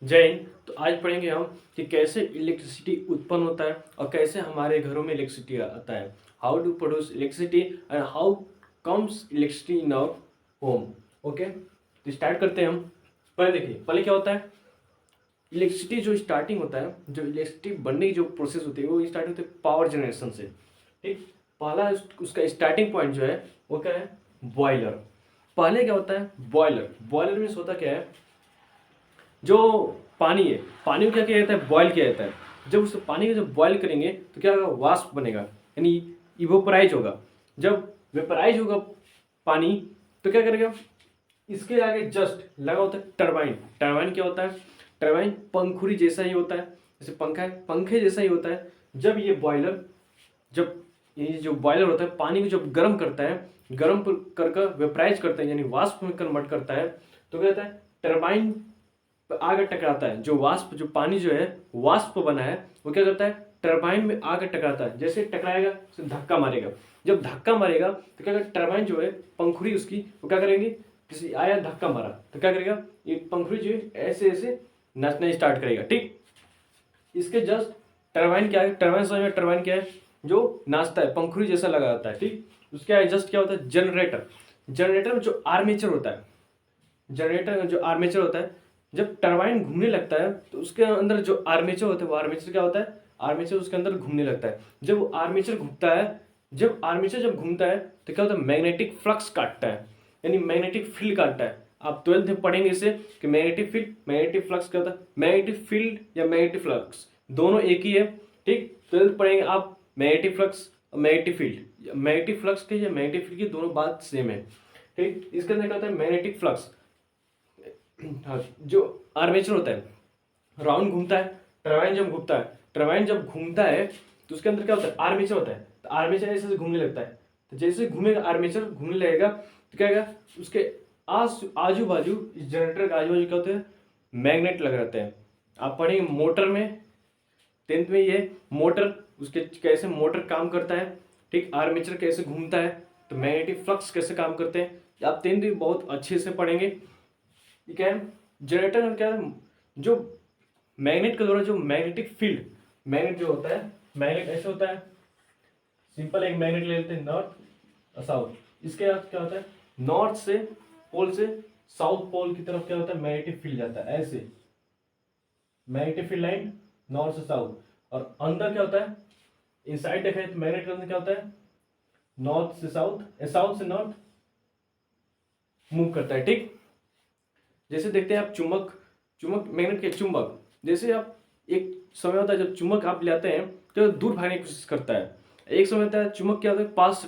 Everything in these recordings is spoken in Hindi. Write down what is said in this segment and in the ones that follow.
जय हिंद। तो आज पढ़ेंगे हम कि कैसे इलेक्ट्रिसिटी उत्पन्न होता है और कैसे हमारे घरों में इलेक्ट्रिसिटी आता है। How to produce electricity and how comes electricity in our home. Okay, तो स्टार्ट करते हैं हम। पहले देखिए, पहले क्या होता है। इलेक्ट्रिसिटी जो स्टार्टिंग होता है, जो इलेक्ट्रिसिटी बनने की जो प्रोसेस होती है वो स्टार्ट होती है पावर जनरेशन से। ठीक, पहला उसका स्टार्टिंग पॉइंट जो है वो क्या है, बॉयलर। पहले क्या होता है, बॉयलर। बॉयलर में होता क्या है, जो पानी है, पानी को क्या किया जाता है, बॉयल किया जाता है। जब उस पानी को जब बॉयल करेंगे तो क्या होगा, वाष्प बनेगा, यानी इवोपराइज होगा। जब वेपराइज होगा पानी तो क्या करेगा, इसके आगे जस्ट लगा होता है टरबाइन। टरबाइन क्या होता है, टरबाइन पंखुड़ी जैसा ही होता है, जैसे पंखा है, पंखे जैसा ही होता है। जब ये बॉयलर, जब ये जो बॉयलर होता है पानी को जब गर्म करता है, गर्म कर कर वेपराइज करता है यानी वाष्प में कन्वर्ट करता है, तो क्या होता है, टरबाइन आगे टकराता है। जो वाष्प, जो पानी जो है वाष्प बना है, वो क्या करता है, टरबाइन में आगे टकराता है। जैसे टकराएगा उसे धक्का मारेगा। जब धक्का मारेगा तो क्या करेगा, टरबाइन जो है पंखुड़ी उसकी वो क्या करेंगे, किसी आया धक्का मारा तो क्या करेगा, ये पंखुड़ी जो है ऐसे ऐसे नाचना स्टार्ट करेगा। ठीक, इसके जस्ट टरबाइन क्या है, टरबाइन समझ में, टरबाइन क्या है, जो नाचता है पंखुड़ी जैसा लगा रहता है। ठीक, उसके आगे जस्ट क्या होता है, जनरेटर। जनरेटर में जो आर्मेचर होता है, जनरेटर में जो आर्मेचर होता है, जब टरबाइन घूमने लगता है तो उसके अंदर जो आर्मेचर होता है, वो आर्मेचर क्या होता है, आर्मेचर उसके अंदर घूमने लगता है। जब वो आर्मेचर घूमता है, जब आर्मेचर जब घूमता है तो क्या होता है, मैग्नेटिक फ्लक्स काटता है, यानी मैग्नेटिक फील्ड काटता है। आप 12th में पढ़ेंगे इसे कि मैग्नेटिक फील्ड, मैग्नेटिक फ्लक्स क्या होता है। मैग्नेटिक फील्ड या मैग्नेटिक फ्लक्स दोनों एक ही है। ठीक, 12th पढ़ेंगे आप मैग्नेटिक फ्लक्स और मैग्नेटिक फील्ड। मैग्नेटिक फ्लक्स के या मैग्नेटिक फील्ड की दोनों बात सेम है। ठीक, इसके अंदर क्या होता है, मैग्नेटिक फ्लक्स। हाँ, जो आर्मेचर होता है राउंड घूमता है। टरबाइन जब घूमता है, टरबाइन जब घूमता है तो उसके अंदर क्या होता है, आर्मेचर होता है। तो आर्मेचर ऐसे ऐसे घूमने लगता है। तो जैसे घूमेगा, आर्मेचर घूमने लगेगा तो क्या होगा, उसके आजू बाजू, इस जनरेटर के आजू बाजू क्या होते हैं, मैग्नेट लगे रहते हैं। आप पढ़ेंगे मोटर में, 10th में ये मोटर, उसके कैसे मोटर काम करता है। ठीक, आर्मेचर कैसे घूमता है, तो मैग्नेटिक फ्लक्स कैसे काम करते हैं, आप 10th में बहुत अच्छे से पढ़ेंगे। ये क्या है, जनरेटर में क्या है, जो मैग्नेट के द्वारा जो मैग्नेटिक फील्ड, मैग्नेट जो होता है, मैग्नेट ऐसे होता है। सिंपल एक मैग्नेट ले लेते हैं, नॉर्थ और साउथ। इसके बाद क्या होता है, नॉर्थ से पोल से साउथ पोल की तरफ क्या होता है, मैग्नेटिक फील्ड जाता है ऐसे, मैग्नेटिक फील्ड लाइन नॉर्थ से साउथ। और अंदर क्या होता है, इनसाइड देखें तो मैग्नेट के अंदर क्या होता है, नॉर्थ से साउथ, साउथ से नॉर्थ मूव करता है। ठीक, जैसे देखते हैं आप चुंबक, चुंबक मैग्नेट के चुंबक, जैसे आप एक समय होता है जब चुंबक आप लाते हैं तो दूर भागने की कोशिश करता है। एक समय होता है चुंबक क्या होता है, पास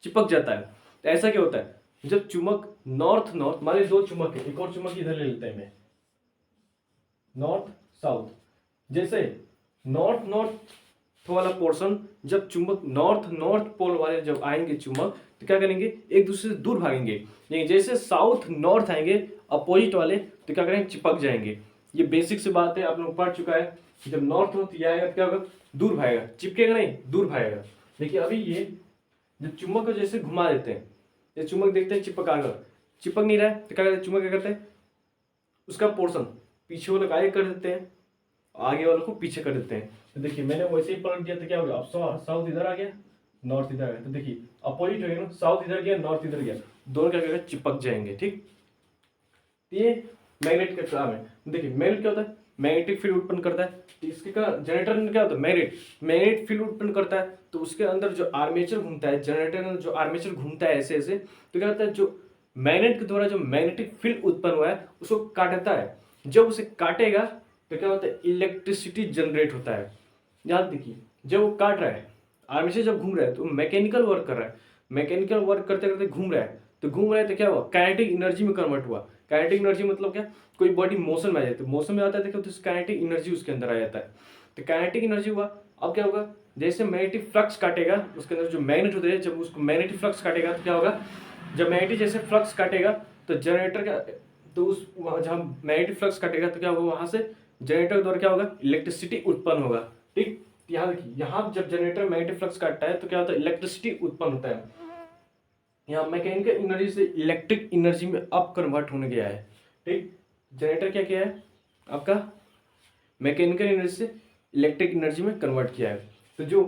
चिपक जाता है। तो ऐसा क्या होता है, जब चुंबक नॉर्थ नॉर्थ, मान लीजिए दो चुंबक है, एक और चुंबक इधर ले लेते हैं मैं, नॉर्थ साउथ। जैसे नॉर्थ नॉर्थ वाला पोर्शन, जब चुंबक नॉर्थ नॉर्थ पोल वाले जब आएंगे चुंबक तो क्या करेंगे, एक दूसरे से दूर भागेंगे। लेकिन जैसे साउथ नॉर्थ आएंगे अपोजिट वाले तो क्या करेंगे, चिपक जाएंगे। ये बेसिक से बात है, आप लोग पढ़ चुका है। जब नॉर्थ नॉर्थ ये आएगा तो क्या होगा, दूर भागेगा, चिपकेगा नहीं, दूर भागेगा। देखिए अभी ये जब चुंबक को जैसे घुमा देते हैं, ये चुंबक देखते हैं चिपक आ गया, चिपक नहीं रहा है तो क्या करते हैं, चुंबक क्या करते हैं, उसका पोर्शन पीछे वाले को आगे कर देते हैं, आगे वालों को पीछे कर देते हैं। तो देखिए मैंने वैसे ही पलट दिया तो क्या हो गया, अब साउथ इधर आ गया, नॉर्थ इधर आ गया। तो देखिए अपोजिट हो गया ना, साउथ इधर गया, नॉर्थ इधर गया, दोनों क्या करेगा, चिपक जाएंगे। ठीक, ये मैग्नेट का काम है। देखिए मैग्नेट क्या होता है, मैग्नेटिक फील्ड उत्पन्न करता है। तो इसके का जनरेटर में क्या होता है, मैग्नेट, मैग्नेट फील्ड उत्पन्न करता है। तो उसके अंदर जो आर्मेचर घूमता है, जनरेटर में जो आर्मेचर घूमता है ऐसे ऐसे, तो क्या होता है, जो मैग्नेट के द्वारा जो मैग्नेटिक फील्ड उत्पन्न हुआ है उसको काटता है। जब उसे काटेगा तो क्या होता है, इलेक्ट्रिसिटी जनरेट होता है। याद देखिए, जब वो काट रहा है, आर्मेचर जब घूम रहा है तो मैकेनिकल वर्क कर रहा है, मैकेनिकल वर्क करते करते घूम रहा है, तो घूम रहा है तो क्या हुआ, काइनेटिक एनर्जी में कन्वर्ट हुआ। काइनेटिक एनर्जी मतलब क्या, कोई बॉडी मोशन में आ जाती है, मोशन में आता है तो काइनेटिक एनर्जी उसके अंदर आ जाता है। तो काइनेटिक एनर्जी हुआ, अब क्या होगा, जैसे मैग्नेटिक फ्लक्स काटेगा उसके अंदर जो मैग्नेट होते हैं, जब उसको मैग्नेटिक फ्लक्स काटेगा तो क्या होगा, जब मैग्नेटिक जैसे फ्लक्स काटेगा तो जनरेटर का, तो उस जहाँ मैग्नेटिक फ्लक्स काटेगा तो क्या होगा, वहां से जनरेटर के द्वारा क्या होगा, इलेक्ट्रिसिटी उत्पन्न होगा। ठीक, यहाँ देखिए, यहाँ जब जनरेटर मैग्नेटिक फ्लक्स काटता है तो क्या होता है, इलेक्ट्रिसिटी उत्पन्न होता है। यहाँ मैकेनिकल एनर्जी से इलेक्ट्रिक एनर्जी में अब कन्वर्ट होने गया है। ठीक, जनरेटर क्या किया है, आपका मैकेनिकल एनर्जी से इलेक्ट्रिक एनर्जी में कन्वर्ट किया है। तो जो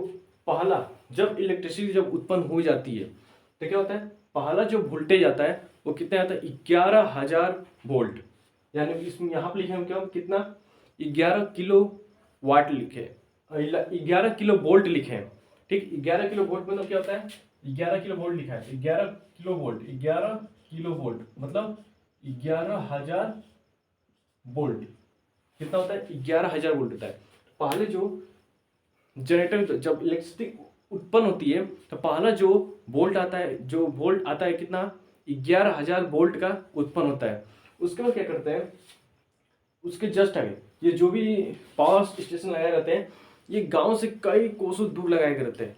पहला जब इलेक्ट्रिसिटी जब उत्पन्न हो जाती है तो क्या होता है, पहला जो वोल्टेज आता है वो कितना आता है, 11,000 वोल्ट। यानी इसमें यहाँ पर लिखे हम क्या कितना, 11 किलो वाट लिखे, 11 किलो वोल्ट लिखे हैं। ठीक, 11 किलो वोल्ट मतलब क्या होता है, 11 किलो वोल्ट लिखा है, 11 किलो वोल्ट, 11 किलो वोल्ट मतलब 11,000 वोल्ट। कितना होता है, 11,000 वोल्ट होता है। पहले जो जनरेटर जब इलेक्ट्रिसिटी उत्पन्न होती है तो पहला जो वोल्ट आता है, जो वोल्ट आता है कितना, 11,000 वोल्ट का उत्पन्न होता है। उसके बाद क्या करते हैं, उसके जस्ट आगे ये जो भी पावर स्टेशन लगाए रहते हैं, ये गांव से कई कोसों दूर लगाए गए रहते हैं।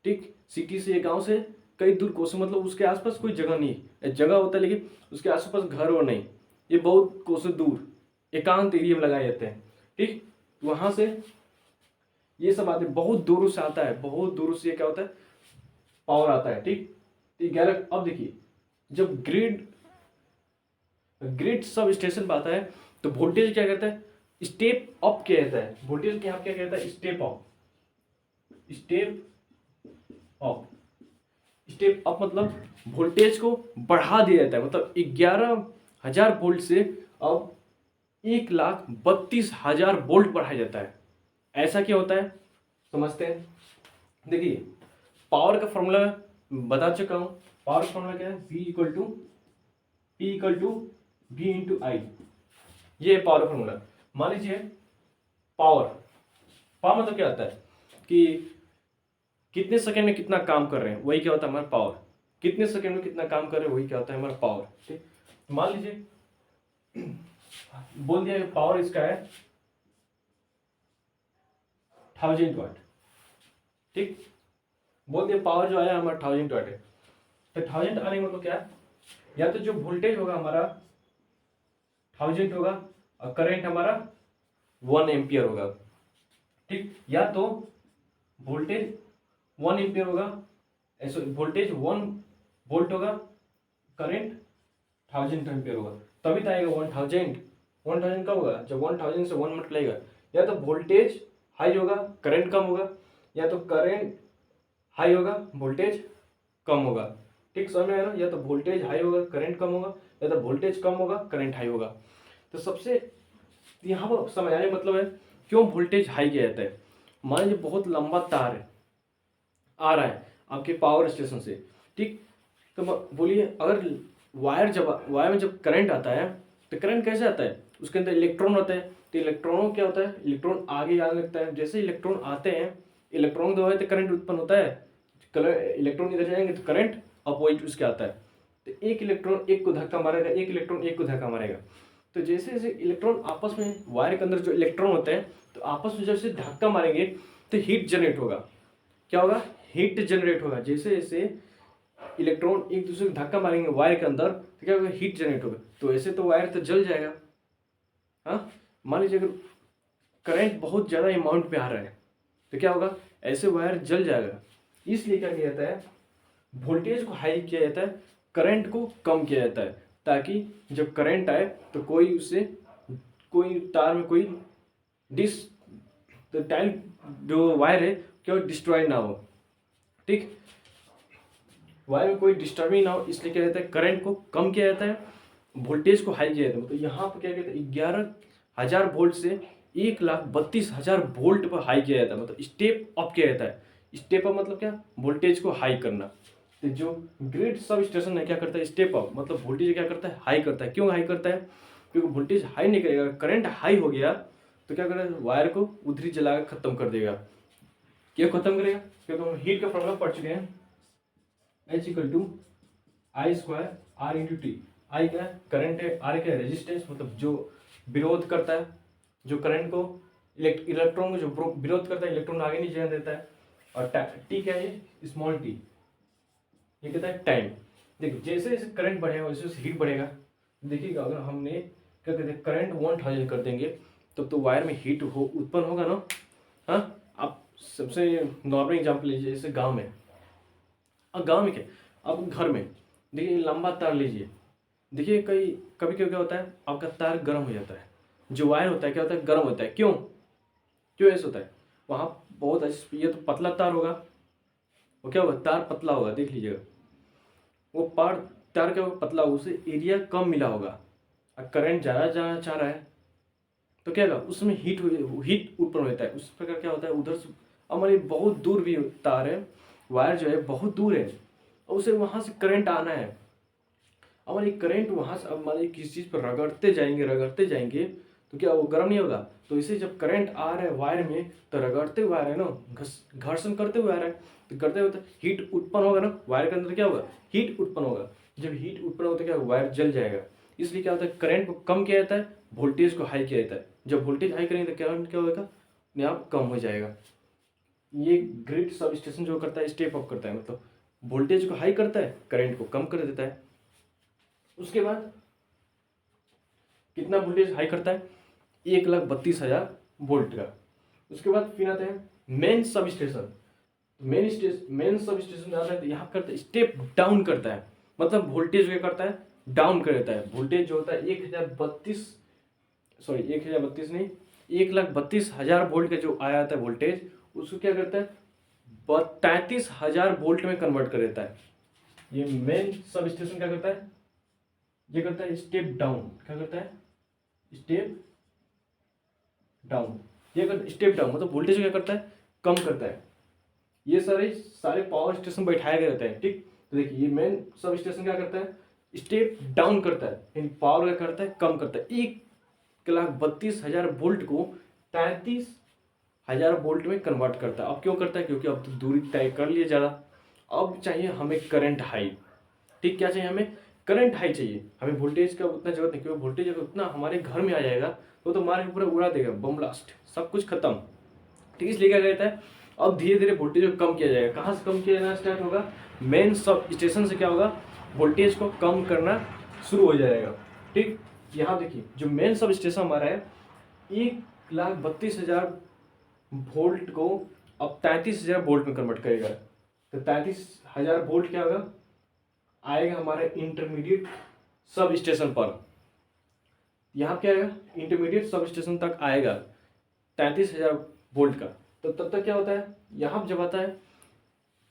ठीक, सिटी से, ये गांव से कई दूर कोसों, मतलब उसके आसपास कोई जगह नहीं है, जगह होता है लेकिन उसके आसपास घर और नहीं, ये बहुत कोसों दूर एकांत एरिया में लगाए जाते हैं। ठीक, वहां से ये सब आते, बहुत दूर से आता है, बहुत दूर से ये क्या होता है, पावर आता है। ठीक, तो 11, अब देखिए जब ग्रिड ग्रिड सब स्टेशन पर आता है तो वोल्टेज क्या करता है, स्टेप अप किया जाता है। वोल्टेज के यहाँ क्या कहता है, step up, step up, step up मतलब वोल्टेज को बढ़ा दिया जाता है। मतलब 11,000 वोल्ट से अब 1,32,000 वोल्ट बढ़ाया जाता है। ऐसा क्या होता है समझते हैं। देखिए पावर का फॉर्मूला बता चुका हूं, पावर का फॉर्मूला क्या है, P = V/I। ये पावर फॉर्मूला। मान लीजिए पावर, पावर मतलब क्या होता है कि कितने सेकंड में कितना काम कर रहे हैं, वही क्या होता है हमारा पावर। कितने सेकंड में कितना काम कर रहे हैं वही क्या होता है हमारा पावर। ठीक, मान लीजिए बोल दिया पावर इसका है 1000 वाट। ठीक, बोल दिया पावर जो आया हमारा 1000 वाट है। तो 1000 आने का मतलब क्या है, या तो जो वोल्टेज होगा हमारा 1000 होगा और करंट हमारा 1 एम्पियर होगा। ठीक, या तो वोल्टेज 1 एम्पियर होगा, ऐसे वोल्टेज 1 वोल्ट होगा, करंट 1000 एम्पियर होगा, तभी तो आएगा 1000। 1000 कब होगा, जब 1000 से 1 मल्टीप्लाई। या तो वोल्टेज हाई होगा करंट कम होगा, या तो करंट हाई होगा वोल्टेज कम होगा। ठीक, समझ में आया ना, या तो वोल्टेज हाई होगा करंट कम होगा, या तो वोल्टेज कम होगा करंट हाई होगा। तो सबसे यहाँ पर समझाने का मतलब है क्यों वोल्टेज हाई किया जाता है। मान लीजिए बहुत लंबा तार है, आ रहा है आपके पावर स्टेशन से। ठीक, तो बोलिए अगर वायर में जब करंट आता है तो करंट कैसे आता है, उसके अंदर इलेक्ट्रॉन होता है। तो इलेक्ट्रॉनों क्या होता है, इलेक्ट्रॉन आगे जाने लगता है। जैसे इलेक्ट्रॉन आते हैं, इलेक्ट्रॉन दबाए तो करंट उत्पन्न होता है, इलेक्ट्रॉन इधर जाएंगे तो करंट अपोजिट उसके आता है। तो एक इलेक्ट्रॉन एक को धक्का मारेगा, एक इलेक्ट्रॉन एक को धक्का मारेगा। तो जैसे जैसे इलेक्ट्रॉन आपस में, वायर के अंदर जो इलेक्ट्रॉन होते हैं तो आपस में जैसे धक्का मारेंगे तो हीट जनरेट होगा। क्या होगा, हीट जनरेट होगा। जैसे जैसे इलेक्ट्रॉन एक दूसरे को धक्का मारेंगे वायर के अंदर तो क्या होगा, हीट जनरेट होगा। तो ऐसे तो वायर तो जल जाएगा। हाँ, मान लीजिए अगर करंट बहुत ज़्यादा अमाउंट में आ रहा है तो क्या होगा, ऐसे वायर जल जाएगा। इसलिए क्या किया जाता है, वोल्टेज को हाई किया जाता है, करंट को कम किया जाता है, ताकि जब करंट आए तो कोई उससे, कोई तार में कोई तो टाइल जो वायर है क्या डिस्ट्रॉय ना हो। ठीक, वायर में कोई डिस्टर्बिंग ना हो, इसलिए क्या जाता है, करंट को कम किया जाता है, वोल्टेज को हाई किया जाता है। तो यहाँ पर क्या कहते हैं, 11,000 वोल्ट से 1,32,000 वोल्ट पर हाई किया जाता है, मतलब स्टेप अप किया जाता है। स्टेप अप मतलब क्या, वोल्टेज को हाई करना। तो जो ग्रिड सब स्टेशन है क्या करता है, स्टेप अप मतलब वोल्टेज क्या करता है, हाई करता है। क्यों हाई करता है, क्योंकि वोल्टेज हाई नहीं करेगा, करंट हाई हो गया तो क्या करेगा, वायर को उधरी जला कर खत्म कर देगा। क्यों खत्म करेगा, क्योंकि हम हीट का फॉर्मूला पढ़ चुके हैं, H = I²R×T। आई क्या है, करंट है, आर क्या है, रेजिस्टेंस मतलब जो विरोध करता है, जो करंट को, इलेक्ट्रॉन को जो विरोध करता है, इलेक्ट्रॉन आगे नहीं जाने देता है। और टी क्या है, स्मॉल टी, ये कहता है टाइम। देखिए जैसे जैसे करंट बढ़ेगा वैसे वैसे हीट बढ़ेगा। देखिएगा अगर हमने क्या कहते हैं करंट 1000 कर देंगे तब तो वायर में हीट उत्पन्न होगा ना। हाँ, आप सबसे नॉर्मल एग्जाम्पल लीजिए, जैसे गाँव में, अब गाँव में क्या, अब घर में देखिए लंबा तार लीजिए, देखिए कभी कभी क्या होता है आपका तार गर्म हो जाता है। जो वायर होता है क्या होता है, गर्म होता है। क्यों क्यों ऐसा होता है? वहाँ बहुत अच्छी, ये तो पतला तार होगा, वो क्या होगा, तार पतला होगा, देख लीजिएगा, वो तार क्या होगा, पतला होगा, उसे एरिया कम मिला होगा, और करंट ज़्यादा जाना चाह रहा है तो क्या होगा, उसमें हीट उत्पन्न होता है। उस प्रकार क्या होता है, उधर से हमारी बहुत दूर भी तार है, वायर जो है बहुत दूर है, और उसे वहाँ से करंट आना है। हमारी करंट वहाँ से अब हमारे किसी चीज़ पर रगड़ते जाएंगे तो क्या वो गर्म नहीं होगा? तो इसे जब करंट आ रहा है वायर में, तो रगड़ते हुए आ रहा है ना, घर्षण करते हुए आ रहा है, तो करते हुए हीट उत्पन्न होगा ना, वायर के अंदर क्या होगा, हीट उत्पन्न होगा। जब हीट उत्पन्न होता है क्या, वायर जल जाएगा। इसलिए क्या होता है, करंट को कम किया जाता है, वोल्टेज को हाई किया जाता है। जब वोल्टेज हाई करेंगे तो करंट क्या होगा, अपने आप कम हो जाएगा। ये ग्रिड सब स्टेशन जो करता है, स्टेप अप करता है, मतलब वोल्टेज को हाई करता है, करंट को कम कर देता है। उसके बाद कितना वोल्टेज हाई करता है, 1,32,000 वोल्ट का। उसके बाद फिर आते हैं main sub station. Main sub station में आता है तो यहाँ करता है स्टेप डाउन करता है, मतलब वोल्टेज क्या करता है, डाउन कर देता है। वोल्टेज जो होता है 1,032 नहीं, 1,32,000 वोल्ट का जो आया था वोल्टेज, उसको क्या करता है, 33,000 वोल्ट में कन्वर्ट कर देता है। ये मेन सब स्टेशन क्या करता है, ये करता है स्टेप डाउन। क्या करता है, स्टेप डाउन। ये करता है स्टेप डाउन, मतलब वोल्टेज क्या करता है, कम करता है। ये सारे पावर स्टेशन बैठाए गए रहते हैं, ठीक। तो देखिए ये मेन सब स्टेशन क्या करता है, स्टेप डाउन करता है, यानी पावर क्या करता है, कम करता है। 1,32,000 वोल्ट को 33,000 वोल्ट में कन्वर्ट करता है। अब क्यों करता है, क्योंकि अब तो दूरी तय कर लिए ज़्यादा, अब चाहिए हमें करंट हाई, ठीक। क्या चाहिए हमें, करंट हाई चाहिए, हमें वोल्टेज का उतना जरूरत नहीं, क्योंकि वोल्टेज अगर उतना हमारे घर में आ जाएगा तो हमारे ऊपर उड़ा देगा, बम ब्लास्ट, सब कुछ खत्म, ठीक। इसलिए क्या कहता है, अब धीरे धीरे वोल्टेज को कम किया जाएगा। कहाँ से कम किया जाना स्टार्ट होगा, मेन सब स्टेशन से क्या होगा, वोल्टेज को कम करना शुरू हो जाएगा, ठीक। यहाँ देखिए जो मेन सब स्टेशन हमारा है, 1,32,000 वोल्ट को अब 33,000 वोल्ट में कन्वर्ट करेगा। तो 33,000 वोल्ट क्या होगा, आएगा हमारे इंटरमीडिएट सब स्टेशन पर। यहाँ क्या आएगा, इंटरमीडिएट सब स्टेशन तक आएगा 33,000 वोल्ट का। तो तब तक क्या होता है, यहाँ जब आता है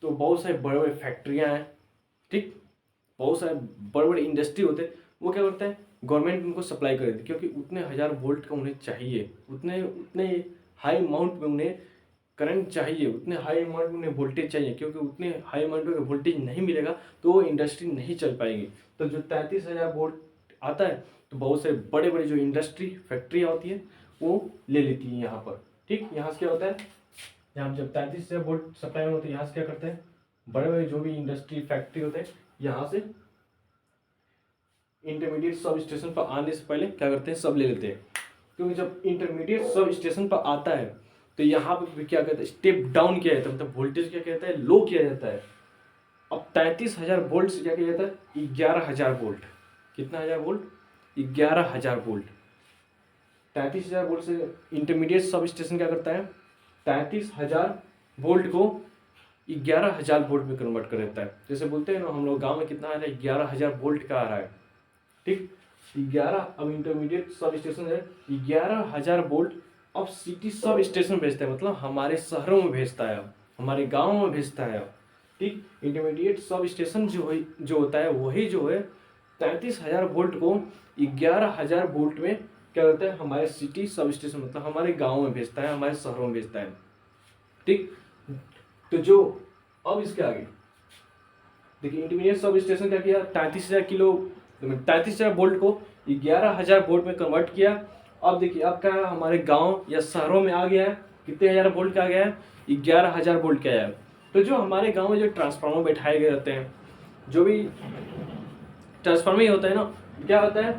तो बहुत सारे बड़े बड़े फैक्ट्रियाँ हैं, ठीक। बहुत सारे बड़े बड़े इंडस्ट्री होते हैं, वो क्या करते हैं, गवर्नमेंट उनको सप्लाई कर देती है, क्योंकि उतने 1,000 वोल्ट का उन्हें चाहिए, उतने हाई अमाउंट में उन्हें करंट चाहिए, उतने हाई अमाउंट में उन्हें वोल्टेज चाहिए, क्योंकि उतने हाई अमाउंट में वोल्टेज नहीं मिलेगा तो वो इंडस्ट्री नहीं चल पाएगी। तो जो 33,000 वोल्ट आता है, तो बहुत सारे बड़े बड़े जो इंडस्ट्री फैक्ट्रियाँ होती है वो ले लेती है यहाँ पर, ठीक। यहाँ से क्या होता है, यहाँ जब 33,000 वोल्ट सप्लाई होते हैं, यहाँ से क्या करते हैं, बड़े बड़े जो भी इंडस्ट्री फैक्ट्री होते हैं, यहाँ से इंटरमीडिएट सब स्टेशन पर आने से पहले क्या करते हैं, सब ले लेते हैं। क्योंकि जब इंटरमीडिएट सब स्टेशन पर आता है तो यहाँ पर भी क्या कहते हैं, स्टेप डाउन किया जाता है, मतलब वोल्टेज क्या कहता है, लो किया जाता है। अब 33,000 वोल्ट से क्या किया जाता है, 11,000 वोल्ट। कितना 1000 वोल्ट, 11,000 वोल्ट। 33,000 वोल्ट से इंटरमीडिएट सब स्टेशन क्या करता है, 33,000 वोल्ट को 11,000 वोल्ट में कन्वर्ट कर देता है। जैसे बोलते हैं ना हम लोग गांव में, कितना आ रहा है, 11,000 वोल्ट का आ रहा है, ठीक। 11, अब इंटरमीडिएट सब स्टेशन है 11,000 वोल्ट। अब सिटी सब स्टेशन भेजता है, मतलब हमारे शहरों में भेजता है, हमारे गाँव में भेजता है, ठीक। इंटरमीडिएट सब स्टेशन जो होता है वही जो है 33,000 वोल्ट को 11,000 वोल्ट में क्या होता है, हमारे सिटी सब स्टेशन मतलब हमारे गाँव में भेजता है, हमारे शहरों में भेजता है, ठीक। तो जो अब इसके आगे देखिए, इंटरमीडिएट सब स्टेशन क्या किया, 33,000 वोल्ट को 11,000 वोल्ट में कन्वर्ट किया। अब देखिए अब क्या है, हमारे गांव या शहरों में आ गया है, कितने हजार वोल्ट का आ गया है, 11,000 वोल्ट का आया है। तो जो हमारे गांव में जो ट्रांसफार्मर बैठाए गए रहते हैं, जो भी ट्रांसफार्मर होता है ना, क्या होता है,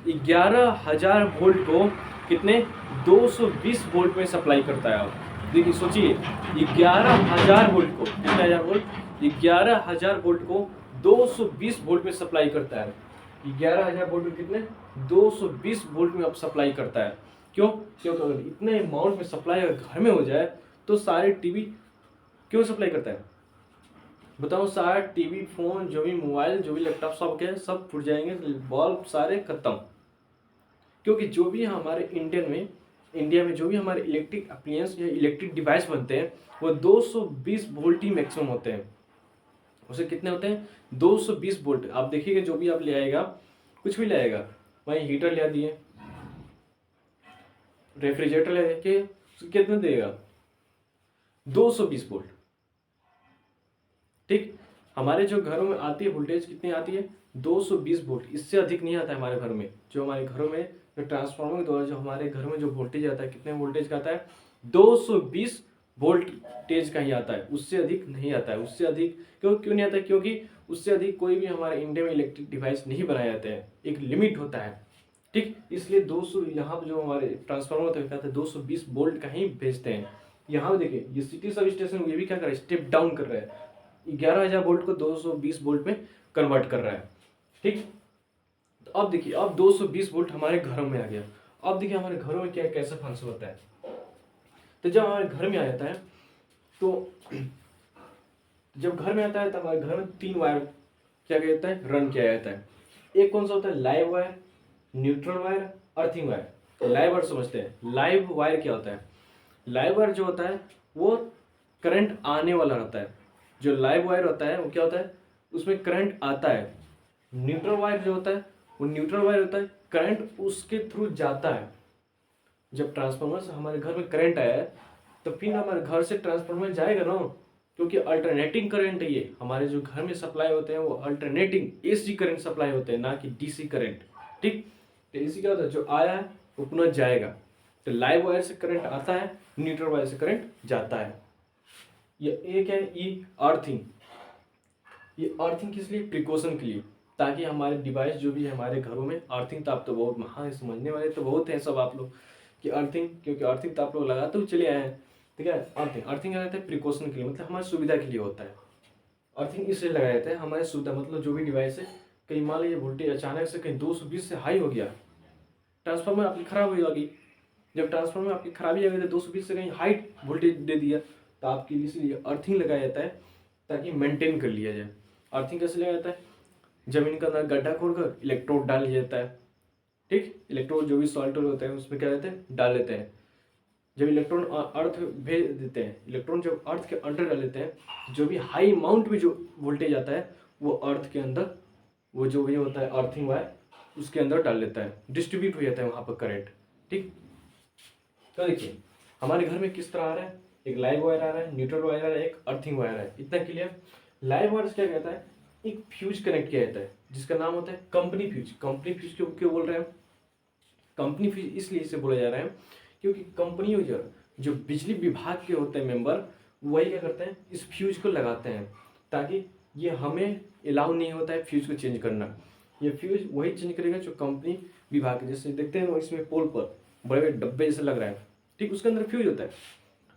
11,000 वोल्ट को कितने 220 वोल्ट में सप्लाई करता है। आप देखिए सोचिए, 11,000 वोल्ट को कितने हजार वोल्ट, 11,000 वोल्ट को 220 वोल्ट में सप्लाई करता है। 11,000 वोल्ट में कितने 220 वोल्ट में अब सप्लाई करता है। क्यों, क्योंकि अगर इतने अमाउंट में सप्लाई अगर घर में हो जाए तो सारे टीवी क्यों सप्लाई करता है बताओ, सारा टीवी फोन जो भी मोबाइल जो भी लैपटॉप सब के सब फूट जाएंगे, बल्ब सारे खत्म। क्योंकि जो भी हमारे इंडिया में जो भी हमारे इलेक्ट्रिक अप्लायंस या इलेक्ट्रिक डिवाइस बनते हैं वो 220 वोल्ट ही मैक्सिमम होते हैं। उसे कितने होते हैं? 220 वोल्ट। आप देखिएगा जो भी आप ले आएगा, कुछ भी ले आएगा, वहीं हीटर ले दिए, रेफ्रिजरेटर ले के कितने देगा? 220 वोल्ट। ठीक, हमारे जो घरों में आती है वोल्टेज कितनी आती है? 220 वोल्ट। इससे अधिक नहीं आता है हमारे घर में। जो हमारे घरों में जो ट्रांसफार्मर के द्वारा जो हमारे घरों में जो वोल्टेज आता है, कितने वोल्टेज का आता है? 220 वोल्टेज का ही आता है, उससे अधिक नहीं आता है। उससे अधिक क्यों नहीं आता है? क्योंकि उससे अधिक कोई भी हमारे इंडिया में इलेक्ट्रिक डिवाइस नहीं बनाए जाते हैं, एक लिमिट होता है। ठीक, इसलिए 200 यहाँ पे जो हमारे ट्रांसफार्मर होता है कहते हैं 220 वोल्ट का ही भेजते हैं। यहाँ पे देखिए ये सिटी सब स्टेशन ये भी क्या कर रहा है? स्टेप डाउन कर रहा है, 11,000 वोल्ट को 220 वोल्ट में कन्वर्ट कर रहा है। ठीक, तो अब देखिए अब 220 वोल्ट हमारे घरों में आ गया। अब देखिए हमारे घरों में क्या कैसे फंक्शन होता है। तो जब हमारे घर में आ जाता है तो जब घर में आता है तो हमारे घर में 3 वायर क्या कहता है? रन किया जाता है। एक कौन सा होता है? Live wire, neutral wire, earthing wire. Live wire समझते हैं। लाइव वायर क्या होता है? लाइव वायर जो होता है वो करंट आने वाला रहता है। जो लाइव वायर होता है वो क्या होता है? उसमें करंट आता है। न्यूट्रल वायर जो होता है वो न्यूट्रल वायर होता है, करंट उसके थ्रू जाता है। जब ट्रांसफार्मर से हमारे घर में करंट आया है तो फिर हमारे घर से ट्रांसफार्मर जाएगा ना, क्योंकि अल्टरनेटिंग करंट है ये। हमारे जो घर में सप्लाई होते हैं वो अल्टरनेटिंग एसी करंट सप्लाई होते हैं, ना कि डीसी करंट। ठीक, तो एसी क्या होता है? जो आया है वो पुनः जाएगा। तो लाइव वायर से करंट आता है, न्यूट्रल वायर से करंट जाता है। ये एक है ई अर्थिंग। ये अर्थिंग किस लिए? प्रिकॉशन के लिए, ताकि हमारे डिवाइस जो भी है हमारे घरों में अर्थिंग। तो आप तो बहुत महान समझने वाले तो बहुत हैं सब आप लोग कि अर्थिंग, क्योंकि अर्थिंग तो आप लोग लगाते हुए चले आए हैं। ठीक है, अर्थिंग क्या कहते हैं? प्रिकॉशन के लिए, मतलब हमारी सुविधा के लिए होता है। अर्थिंग इसलिए लगाया जाता है हमारी सुविधा, मतलब जो भी डिवाइस है, कहीं मान लीजिए वोल्टेज अचानक से कहीं 220 से हाई हो गया, ट्रांसफार्मर आपकी खराब हो जाएगी। जब ट्रांसफार्मर आपकी खराबी आ गई तो 220 से कहीं हाई वोल्टेज दे दिया, तो आपके लिए इसलिए अर्थिंग लगाया जाता है ताकि मेंटेन कर लिया जाए। अर्थिंग कैसे लगाया जाता है? जमीन के अंदर गड्ढा खोदकर इलेक्ट्रोड डाल दिया जाता है। ठीक, इलेक्ट्रोड जो भी सॉल्ट होते हैं उसमें क्या देते हैं? डाल देते हैं। जब इलेक्ट्रॉन अर्थ भेज देते हैं, इलेक्ट्रॉन जब अर्थ के अंदर डाल देते हैं, जो भी हाई अमाउंट में जो वोल्टेज आता है वो अर्थ के अंदर, वो जो भी होता है अर्थिंग वायर उसके अंदर डाल देता है, डिस्ट्रीब्यूट हो जाता है वहाँ पर करंट। ठीक, तो देखिए हमारे घर में किस तरह आ रहा है? एक लाइव वायर आ रहा है, न्यूट्रल वायर आ रहा है, एक अर्थिंग वायर है। इतना क्लियर? लाइव वायर क्या कहता है? एक फ्यूज कनेक्ट किया जाता है जिसका नाम होता है कंपनी फ्यूज। कंपनी फ्यूज क्यों बोल रहे हैं? कंपनी फ्यूज इसलिए इसे बोला जा रहा है क्योंकि कंपनी जो बिजली विभाग के होते हैं मेंबर, वही क्या करते हैं? इस फ्यूज को लगाते हैं, ताकि ये हमें अलाउ नहीं होता है फ्यूज को चेंज करना। ये फ्यूज वही चेंज करेगा जो कंपनी विभाग, जैसे देखते हैं इसमें पोल पर बड़े बड़े डब्बे जैसे लग रहा है। ठीक, उसके अंदर फ्यूज होता है,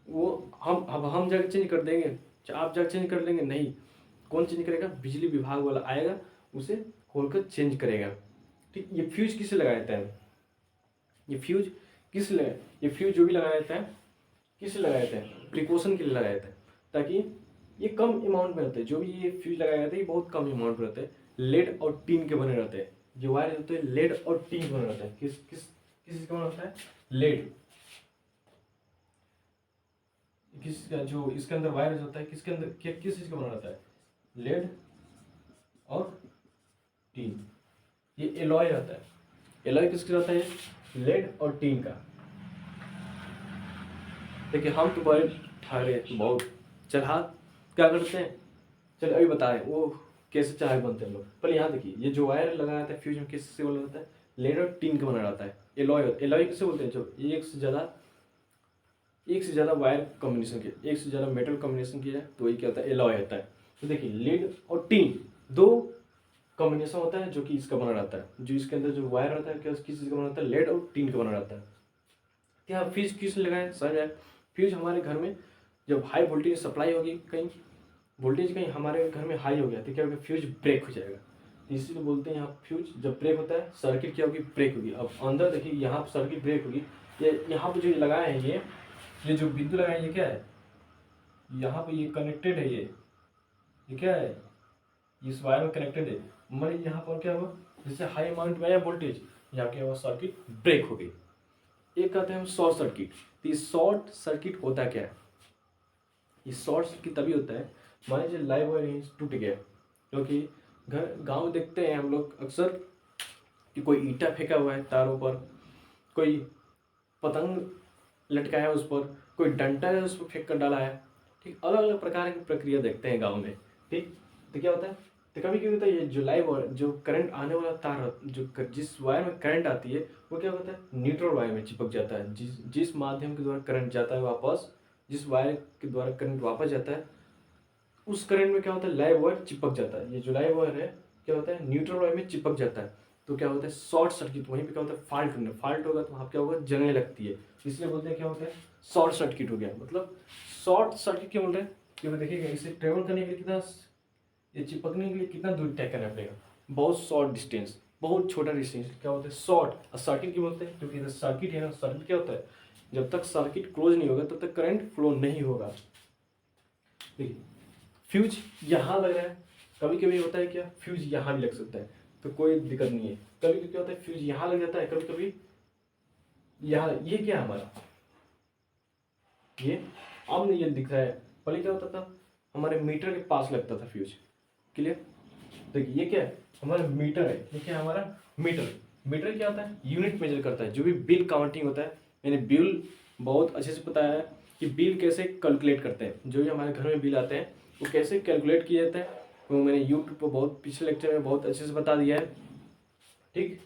वो हम जाकर चेंज कर देंगे, आप जाकर चेंज कर लेंगे? नहीं, कौन चेंज करेगा? बिजली विभाग वाला आएगा, उसे खोलकर चेंज करेगा। ठीक, ये फ्यूज किसे लगाया जाता है? ये फ्यूज किस लिए? ये फ्यूज जो भी लगाया जाता है किस लिए लगाया जाता है? प्रिकॉशन के लिए लगाया जाता है, ताकि ये कम अमाउंट में रहते हैं। जो भी ये फ्यूज लगाया जाता है ये बहुत कम अमाउंट में रहते हैं। लेड और टीन के बने रहते हैं। जो वायर होते हैं लेड और टीन के बने रहते हैं। किस किस किस चीज का बना होता है? लेड। किसका जो इसके अंदर वायर होता है किसके अंदर किस चीज का बना रहता है? लेड और टीन। ये एलॉय रहता है। एलॉय किसका रहता है? लेड और टीन का। देखिए हम तो बड़े ठाड़े बहुत चढ़ा क्या करते हैं, चल अभी बता रहे हैं वो कैसे चाय बनते हैं लोग। पहले यहाँ देखिए ये जो वायर लगाया था फ्यूज में किससे बना रहता है? लेड और टीन का बना रहता है। एलॉय, एलॉय किससे बोलते हैं? जो एक से ज़्यादा वायर कॉम्बिनेशन किया, एक से ज़्यादा मेटल कॉम्बिनेशन किया है तो वही क्या होता है? एलॉय होता है। तो देखिए लेड और टीन दो कॉम्बिनेशन होता है जो कि इसका बना रहता है। जो इसके अंदर जो वायर रहता है क्या किस चीज़ का बना रहता है? लेड और टीन का बना रहता है। क्या फ्यूज किस लगाए? समझ आए? फ्यूज हमारे घर में जब हाई वोल्टेज सप्लाई होगी, कहीं वोल्टेज कहीं हमारे घर में हाई हो गया तो क्या होगा? फ्यूज ब्रेक हो जाएगा। तो इसीलिए बोलते हैं यहाँ फ्यूज जब ब्रेक होता है सर्किट क्या होगी? ब्रेक होगी। अब अंदर देखिए यहाँ पर सर्किट ब्रेक होगी। ये यहाँ पर जो लगाए हैं ये जो विद्युत लगाए ये क्या है? यहाँ पे ये कनेक्टेड है। ये क्या है? इस वायर में कनेक्टेड है। मान लीजिए यहाँ पर क्या हुआ? जैसे हाई अमाउंट में आया वोल्टेज यहाँ क्या हुआ, सर्किट ब्रेक हो गई। एक कहते हैं हम शॉर्ट सर्किट। तो ये शॉर्ट सर्किट होता क्या है? ये शॉर्ट सर्किट तभी होता है, मान लीजिए लाइव वायर यहीं टूट गया, क्योंकि घर गांव में देखते हैं हम लोग अक्सर कि कोई ईंटा फेंका हुआ है तारों पर, कोई पतंग लटकाया है उस पर, कोई डंडा है उस पर फेंक कर डाला है। ठीक, अलग अलग प्रकार की प्रक्रिया देखते हैं गांव में। ठीक, तो क्या होता है, तो कभी कभी होता है ये जो लाइव वायर, जो करंट आने वाला तार, जिस वायर में करंट आती है वो क्या होता है, न्यूट्रल वायर में चिपक जाता है। जिस माध्यम के द्वारा करंट जाता है वापस, जिस वायर के द्वारा करंट वापस जाता है, उस करंट में क्या होता है, लाइव वायर चिपक जाता है। ये जो लाइव वायर है क्या होता है, न्यूट्रल वायर में चिपक जाता है। तो क्या होता है, शॉर्ट सर्किट। वहीं पे क्या होता है, फॉल्ट होना, फॉल्ट होगा तो वहाँ क्या होगा, जलने लगती है। इसलिए बोलते हैं क्या होता है, शॉर्ट सर्किट हो गया। मतलब शॉर्ट सर्किट क्यों बोल रहे हैं, क्योंकि देखिएगा इसे ट्रेवल करने के लिए कितना, ये चिपकने के लिए कितना दूर तय करना पड़ेगा, बहुत शॉर्ट डिस्टेंस, बहुत छोटा डिस्टेंस क्या होता है, शॉर्ट। और सर्किट क्यों बोलते हैं, क्योंकि इधर सर्किट है ना, सर्किट क्या होता है, जब तक सर्किट क्लोज नहीं होगा तब तक करंट फ्लो नहीं होगा। देखिए फ्यूज यहाँ लग रहा है, कभी कभी होता है क्या, फ्यूज यहाँ भी लग सकता है, तो कोई दिक्कत नहीं है। कभी कभी क्या होता है, फ्यूज यहाँ लग जाता है, कभी कभी यहाँ। ये क्या है हमारा, ये अब नहीं ये दिख रहा है, पहले क्या होता था, हमारे मीटर के पास लगता था फ्यूज। क्लियर? देखिए ये क्या है, हमारा मीटर है। ये क्या है, हमारा मीटर। मीटर क्या होता है, यूनिट मेजर करता है। जो भी बिल काउंटिंग होता है, मैंने बिल बहुत अच्छे से पता है कि बिल कैसे कैलकुलेट करते हैं। जो भी हमारे घर में बिल आते हैं वो कैसे कैलकुलेट किए जाते हैं, वो मैंने यूट्यूब पर बहुत पिछले लेक्चर में बहुत अच्छे से बता दिया है। ठीक,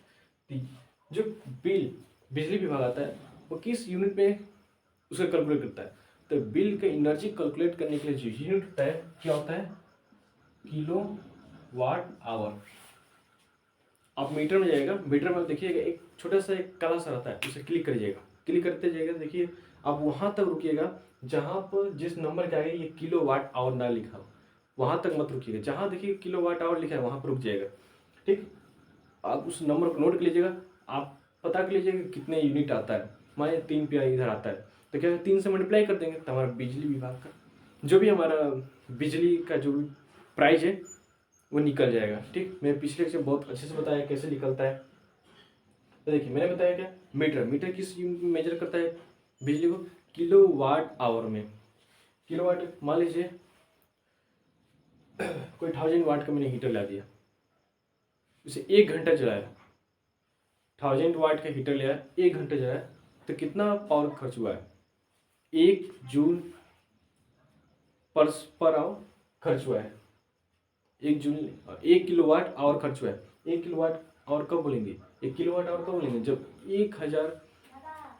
जो बिल बिजली विभाग आता है वो किस यूनिट में उसका कैलकुलेट करता है, तो बिल का एनर्जी कैलकुलेट करने के लिए जो यूनिट होता है क्या होता है, किलो वाट आवर। आप मीटर में जाइएगा, मीटर में देखिएगा एक छोटा सा एक काला सा रहता है, उसे क्लिक करिएगा, क्लिक करते जाइएगा, देखिए आप वहाँ तक रुकिएगा जहाँ पर जिस नंबर के आगे ये किलो वाट आवर ना लिखा हो, वहाँ तक मत रुकिएगा। जहाँ देखिए किलो वाट आवर लिखा है वहाँ पर रुक जाएगा। ठीक, आप उस नंबर को नोट कर लीजिएगा, आप पता कर लीजिएगा कितने यूनिट आता है। माने 3 पे इधर आता है, तो क्या 3 से मल्टीप्लाई कर देंगे, तो हमारा बिजली विभाग का जो भी हमारा बिजली का जो भी प्राइस है वो निकल जाएगा। ठीक, मैं पिछले से बहुत अच्छे से बताया कैसे निकलता है। तो देखिए मैंने बताया क्या, मीटर, मीटर किस यूनिट में मेजर करता है बिजली को, किलो वाट आवर में। किलो वाट, मान लीजिए कोई 1000 वाट का मैंने हीटर ला दिया, उसे 1 घंटा चलाया, 1000 वाट का हीटर लिया, 1 घंटा चलाया, तो कितना पावर खर्च हुआ है, 1 जूल पर आवर खर्च हुआ है। 1 जूल, 1 किलोवाट आवर खर्च हुआ है। 1 किलोवाट आवर कब बोलेंगे, 1 किलोवाट आवर कब बोलेंगे, जब 1000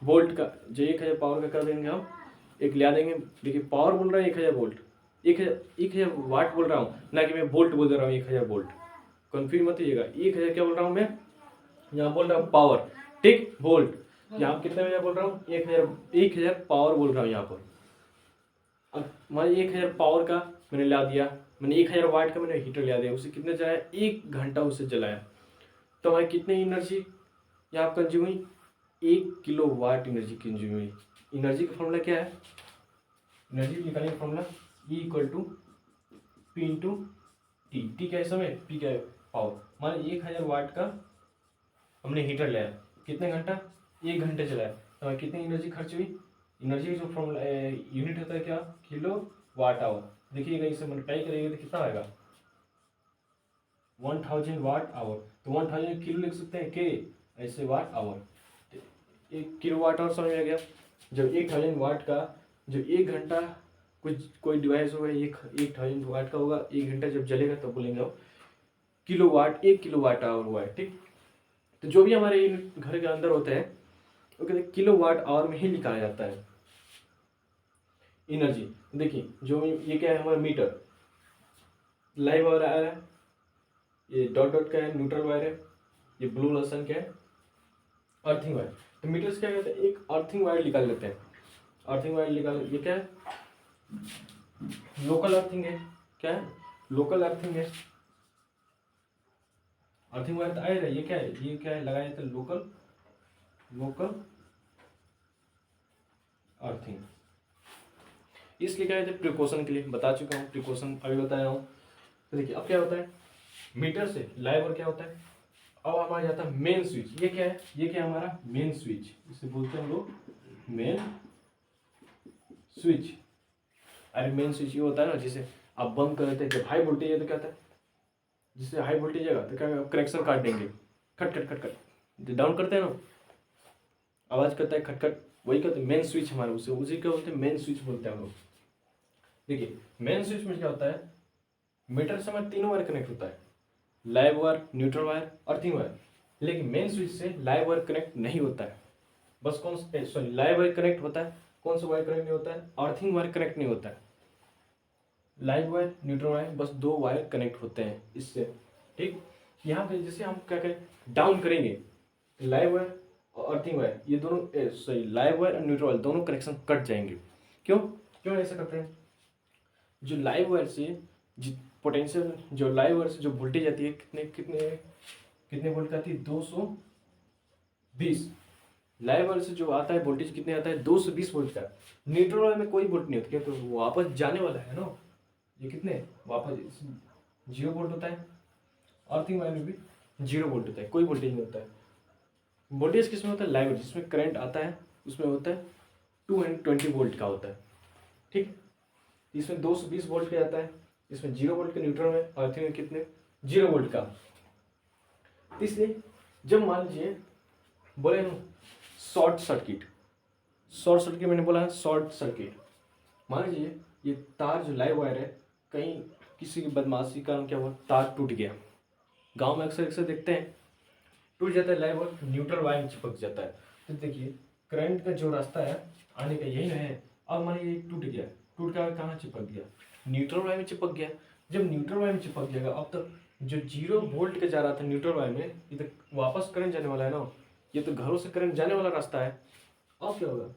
वोल्ट का, जो 1000 पावर का कर देंगे हम, एक ले देंगे। देखिए पावर बोल रहा है 1000 वोल्ट, 1000 वाट बोल रहा हूँ, ना कि मैं वोल्ट बोल दे रहा हूँ 1000 वोल्ट। कन्फ्यूज मत होइएगा, 1000 क्या बोल रहा हूँ मैं, यहाँ बोल रहा हूँ पावर। ठीक, वोल्ट यहाँ कितने में बोल रहा हूँ, 1000 पावर बोल रहा हूँ यहाँ पर। अब मान 1000 पावर का मैंने ला दिया, मैंने 1000 वाट का मैंने हीटर ला दिया, उसे कितने जलाया, 1 घंटा उसे जलाया, तो हमारी कितनी एनर्जी यहाँ कंज्यूम हुई, 1 किलोवाट एनर्जी कंज्यूम हुई। एनर्जी का फॉर्मूला क्या है, एनर्जी निकालने का formula E equal to P into T. T क्या है समय, पी क्या है पावर। मान 1000 वाट का हमने हीटर लिया, कितने घंटा, 1 घंटे चलाया, तो हमारी कितनी एनर्जी खर्च हुई। एनर्जी का जो फॉर्मूला यूनिट होता है क्या, किलो वाट आवर। देखिएगा इसे मल्टीप्लाई करेंगे तो कितना आएगा, 1000 वाट आवर। तो 1000 किलो लिख सकते हैं के, ऐसे watt hour. 1 kilo watt hour समझ में आ गया। जब 1000 वाट का जो 1 घंटा कुछ कोई डिवाइस होगा, 1000 वाट का होगा, 1 घंटा जब जलेगा तब बोलेंगे हम kilo watt, 1 kilo watt hour हुआ है। ठीक, तो जो भी हमारे घर के अंदर होते हैं वो कहते हैं किलो वाट आवर में ही निकाला जाता है एनर्जी। देखिए जो ये क्या है, हमारा मीटर, लाइव वायर आ रहा है, ये डॉट डॉट का है, न्यूट्रल वायर है, ये ब्लू लसन क्या है, अर्थिंग वायर। तो मीटर से क्या कहते हैं, एक अर्थिंग वायर निकाल लेते हैं। अर्थिंग वायर निकाल, ये क्या है, लोकल अर्थिंग है। क्या है, लोकल अर्थिंग है। अर्थिंग वायर तो आ रहा है, ये क्या है, ये क्या है, लगाया जाता है लोकल, लोकल अर्थिंग। इसलिए क्या कहते हैं, प्रिकॉशन के लिए बता चुका हूँ, प्रिकॉशन अभी बताया हूँ। तो देखिए अब क्या होता है, मीटर से लाइव वायर क्या होता है, अब हमारा जाता है मेन स्विच। ये क्या है? ये क्या है हमारा मेन स्विच, इसे बोलते हैं हम लोग मेन स्विच। अरे मेन स्विच ये होता है ना, जिसे आप बंद कर देते हैं जब हाई वोल्टेज है तो क्या होता है, जिससे हाई वोल्टेज आएगा तो क्या कनेक्शन काट देंगे, खट खट खट खट डाउन करते हैं ना, आवाज करता है खट खट, वही कहते हैं मेन स्विच हमारा, उसे उसी क्या बोलते हैं मेन स्विच बोलते हैं हम लोग। देखिए मेन स्विच में क्या होता है, मीटर से हमारे तीनों वायर कनेक्ट होता है, live wire, neutral wire, earthing wire. लेकिन मेन स्विच से लाइव वायर कनेक्ट नहीं होता है, बस कौन सॉरी लाइव वायर कनेक्ट होता है, कौन सा वायर कनेक्ट नहीं होता है, अर्थिंग वायर कनेक्ट नहीं होता है। लाइव वायर, न्यूट्रल वायर, बस दो वायर कनेक्ट होते हैं इससे। ठीक, यहाँ पे जैसे हम क्या करें, डाउन करेंगे, लाइव वायर और अर्थिंग वायर ये दोनों सॉरी लाइव वायर और न्यूट्रल वायर दोनों कनेक्शन कट जाएंगे। क्यों क्यों ऐसा करते हैं? जो लाइव वायर से पोटेंशियल, जो लाइव वायर से जो वोल्टेज आती है कितने कितने कितने वोल्ट का आती है, 220। लाइव वायर से जो आता है वोल्टेज कितने आता है, 220 वोल्ट का। न्यूट्रल वायर में कोई वोल्ट नहीं होता, तो वो वापस जाने वाला है ना, ये कितने वापस 0 वोल्ट होता है। अर्थिंग वायर में भी 0 वोल्ट होता है, कोई वोल्टेज नहीं होता है। वोल्टेज किसमें होता है, लाइव वायर जिसमें करंट आता है उसमें होता है 220 वोल्ट का होता है। ठीक, इसमें 220 वोल्ट का आता है, इसमें 0 वोल्ट का न्यूट्रल में, अर्थिंग में कितने 0 वोल्ट का। इसलिए जब मान लीजिए बोले ना शॉर्ट सर्किट, शॉर्ट सर्किट मैंने बोला है शॉर्ट सर्किट, मान लीजिए ये तार जो लाइव वायर है, कहीं किसी की बदमाशी के कारण क्या हुआ, तार टूट गया। गांव में अक्सर अक्सर देखते हैं टूट जाता है लाइव वायर, न्यूट्रल वायर में चिपक जाता है। तो देखिए करंट का जो रास्ता है आने का यही ना है। अब मान लीजिए टूट गया, टूट कर कहाँ चिपक गया, न्यूट्रल वायर में चिपक गया। जब न्यूट्रल वायर में चिपक जाएगा, अब तक जो 0 वोल्ट का जा रहा था न्यूट्रल वायर में, ये तो वापस करंट जाने वाला है ना, ये तो घरों से करंट जाने वाला रास्ता है। अब क्या होगा,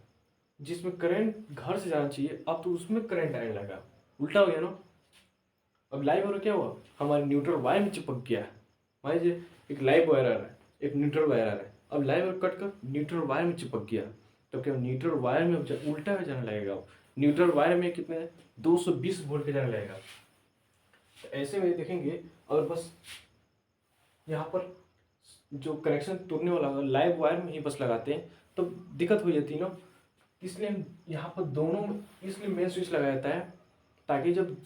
जिसमें करंट घर से जाना चाहिए अब तो उसमें करंट आने लगा, उल्टा हो गया ना। अब लाइव वायर क्या हुआ, हमारे न्यूट्रल वायर में चिपक गया। मान लीजिए एक लाइव वायर आ रहा है, एक न्यूट्रल वायर आ रहा है, अब लाइव वायर कट कर न्यूट्रल वायर में चिपक गया, तो क्या न्यूट्रल वायर में उल्टा हो जाने लगेगा। न्यूट्रल वायर में कितने 220 वोल्ट का जाने लगेगा। तो ऐसे में देखेंगे, और बस यहाँ पर जो कनेक्शन तोड़ने वाला होगा लाइव वायर में ही बस लगाते हैं तो दिक्कत हो जाती है ना। इसलिए यहाँ पर दोनों, इसलिए मेन स्विच लगाया जाता है ताकि जब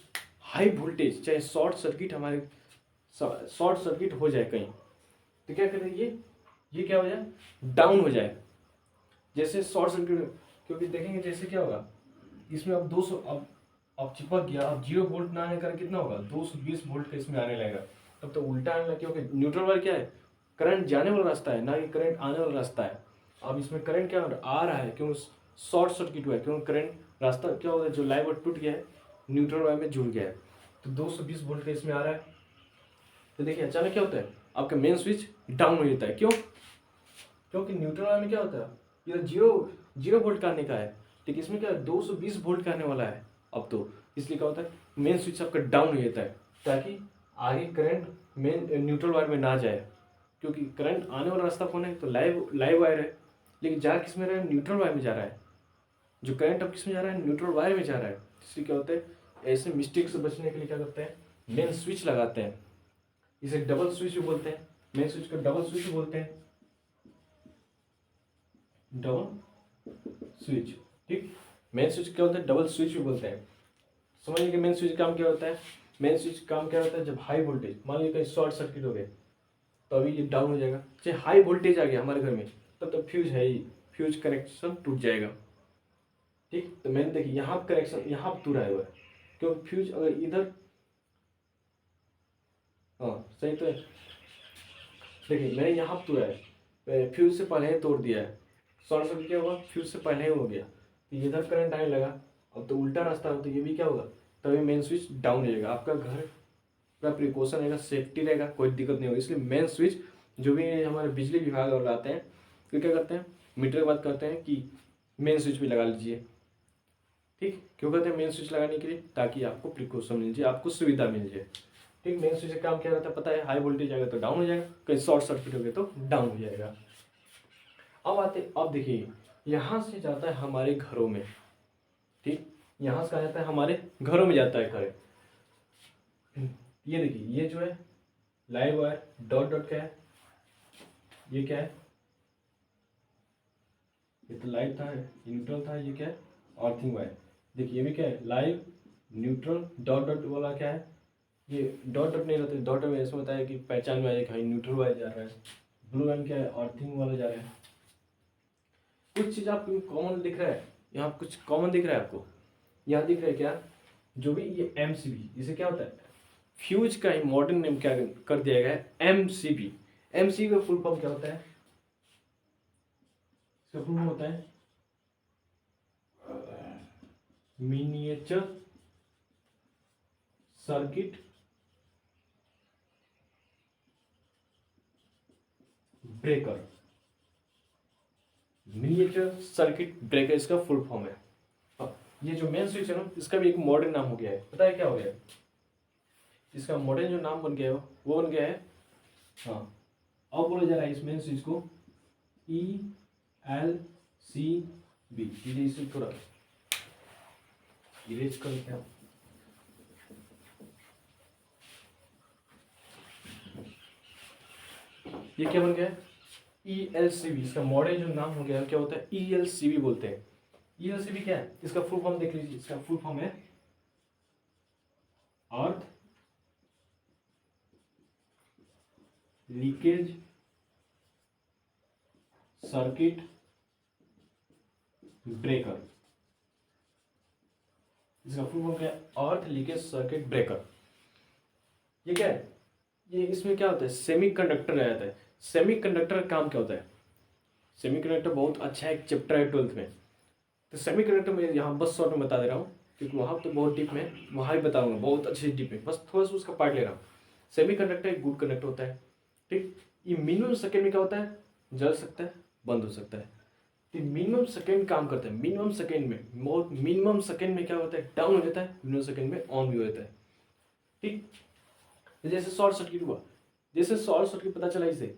हाई वोल्टेज चाहे शॉर्ट सर्किट हमारे शॉर्ट सर्किट हो जाए कहीं, तो क्या करें, ये क्या हो जाए, डाउन हो जाए। जैसे शॉर्ट सर्किट, क्योंकि देखेंगे जैसे क्या होगा, इसमें अब 200 अब चिपक गया, अब 0 वोल्ट ना आने का कितना होगा, 220 वोल्ट का इसमें आने लगेगा। तब तो उल्टा आने लगा, क्योंकि न्यूट्रल वायर क्या है, करंट जाने वाला रास्ता है ना कि करंट आने वाला रास्ता है। अब इसमें करंट क्या आ रहा है, क्यों शॉर्ट सर्किट हुआ है, क्यों करंट रास्ता क्या होगा, जो लाइव वायर टूट गया है न्यूट्रल वायर में जुड़ गया है, तो 220 वोल्ट का इसमें आ रहा है। तो देखिए अचानक क्या होता है, आपका मेन स्विच डाउन हो जाता है। क्यों? क्योंकि न्यूट्रल वायर में क्या होता है, ये 0 वोल्ट का आने का है, लेकिन इसमें क्या 220 वोल्ट का आने वाला है अब तो, इसलिए क्या होता है मेन स्विच आपका डाउन हो जाता है ताकि आगे करंट मेन न्यूट्रल वायर में ना जाए। क्योंकि करंट आने वाला रास्ता कौन है, तो लाइव वायर है, लेकिन जा किस में रहा है, न्यूट्रल वायर में जा रहा है। जो करंट अब किस में जा रहा है, न्यूट्रल वायर में जा रहा है। इसलिए क्या होता है, ऐसे मिस्टेक से बचने के लिए क्या करते हैं, मेन स्विच लगाते हैं। इसे डबल स्विच भी बोलते हैं, मेन स्विच को डबल स्विच भी बोलते हैं, डबल स्विच। ठीक, मेन स्विच क्या होता है, डबल स्विच भी बोलते हैं। समझिए कि मेन स्विच काम क्या होता है, मेन स्विच काम क्या होता है, जब हाई वोल्टेज मान लीजिए कहीं शॉर्ट सर्किट हो गए तो अभी ये डाउन हो जाएगा। चाहे हाई वोल्टेज आ गया हमारे घर में तब तो फ्यूज है ही, फ्यूज कनेक्शन टूट जाएगा। ठीक, तो मैंने देखिए यहाँ कनेक्शन यहाँ टूटा हुआ है, क्योंकि फ्यूज अगर इधर, हाँ सही तो है, देखिए मैंने यहाँ तोड़ा है, फ्यूज से पहले ही तोड़ दिया है। शॉर्ट सर्किट क्या होगा, फ्यूज से पहले ही हो गया, तो इधर करंट आने लगा, अब तो उल्टा रास्ता हो, तो ये भी क्या होगा, तभी मेन स्विच डाउन हो जाएगा। आपका घर पूरा प्रिकॉशन रहेगा, सेफ्टी रहेगा, कोई दिक्कत नहीं होगी। इसलिए मेन स्विच जो भी हमारे बिजली विभाग और लगाते हैं तो क्या करते हैं, मीटर के बाद कहते हैं कि मेन स्विच भी लगा लीजिए। ठीक, क्यों कहते हैं मेन स्विच लगाने के लिए, ताकि आपको प्रिकॉशन मिल जाए, आपको सुविधा मिल जाए। ठीक, मेन स्विच का काम क्या रहता है पता है, हाई वोल्टेज आएगा तो डाउन हो जाएगा, कहीं शॉर्ट सर्किट हो गया तो डाउन हो जाएगा। अब देखिए यहाँ से जाता है हमारे घरों में। ठीक, यहाँ से कहा जाता है हमारे घरों में जाता है करंट। ये देखिए ये जो है लाइव वायर डॉट डॉट का है, ये क्या है, ये तो लाइव था, ये न्यूट्रल था, ये क्या है अर्थिंग वायर। देखिए ये भी क्या है लाइव न्यूट्रल डॉट डॉट वाला क्या है, ये डॉट डॉट नहीं रहते, डॉट में ऐसा होता है कि पहचान में आ जाए कहीं न्यूट्रल वाला जा रहा है, ब्लू लाइन क्या है अर्थिंग वाला जा रहा है। कुछ चीज़ आपको कॉमन दिख रहा है, यहाँ कुछ कॉमन दिख रहा है आपको, यहाँ दिख रहा है क्या, जो भी ये एमसीबी, इसे क्या होता है फ्यूज का ही मॉडर्न नेम क्या कर दिया गया है एमसीबी। एमसीबी का फुल फॉर्म क्या होता है, इसका फुल फॉर्म होता है miniature circuit breaker. Miniature circuit breaker इसका फुल फॉर्म है। अब ये जो मेन स्विच है ना, इसका भी एक मॉडर्न नाम हो गया है, पता है क्या हो गया है इसका मॉडर्न जो नाम बन गया है वो बन गया है, हाँ अब बोला जा रहा है इस मेन स्विच को ELCB। इसे थोड़ा इरेज कर क्या, ये क्या बन गया है ELCB। इसका मॉडल जो नाम हो गया है क्या होता है ELCB बोलते हैं। ELCB क्या है, इसका फुल फॉर्म देख लीजिए, इसका फुल फॉर्म है अर्थ लीकेज सर्किट ब्रेकर। इसका फुल फॉर्म क्या है अर्थ लीकेज सर्किट ब्रेकर। ये क्या है, ये इसमें क्या होता है सेमीकंडक्टर आ जाता है। सेमीकंडक्टर का काम क्या होता है, सेमीकंडक्टर बहुत अच्छा एक चैप्टर है 12th में, तो सेमीकंडक्टर में यहाँ बस शॉर्ट में बता दे रहा हूँ क्योंकि वहाँ तो बहुत डीप में, वहाँ ही बताऊंगा बहुत अच्छे डीप में, बस थोड़ा सा उसका पार्ट ले रहा हूँ। सेमीकंडक्टर एक गुड कंडक्टर होता है, ठीक। ये मिनिमम सेकेंड में क्या होता है जल सकता है बंद हो सकता है, तो मिनिमम सेकेंड काम करता है। मिनिमम सेकेंड में बहुत मिनिमम सेकेंड में क्या होता है डाउन हो जाता है, मिनिमम सेकेंड में ऑन भी हो जाता है, ठीक। जैसे शॉर्ट सर्किट हुआ, जैसे शॉर्ट सर्किट पता चला इसे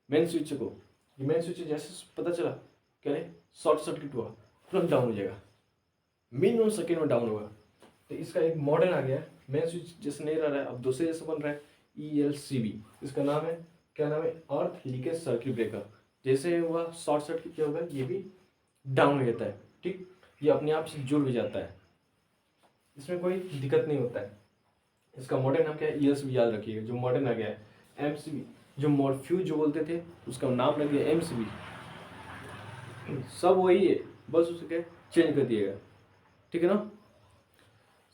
मेन स्विच को, ये मेन स्विच जैसे पता चला क्या है शॉर्ट सर्किट हुआ तुरंत डाउन हो जाएगा, मिनिमम सेकेंड में डाउन होगा। तो इसका एक मॉडल आ गया मेन स्विच जैसे नहीं रह रहा है, अब दूसरे जैसे बन रहा है ELCB। इसका नाम है क्या, नाम है अर्थ लीकेज सर्किट ब्रेकर। जैसे हुआ शॉर्ट सर्किट क्या होगा ये भी डाउन हो जाता है, ठीक। ये अपने आप से जुड़ भी जाता है, इसमें कोई दिक्कत नहीं होता है। इसका मॉडर्न नाम क्या है ELCB याद रखिएगा। जो मॉडर्न आ गया है MCB, जो मॉर्फ्यूज जो बोलते थे उसका नाम लग गया MCB, सब वही है, बस उसके चेंज कर दिएगा, ठीक है ना।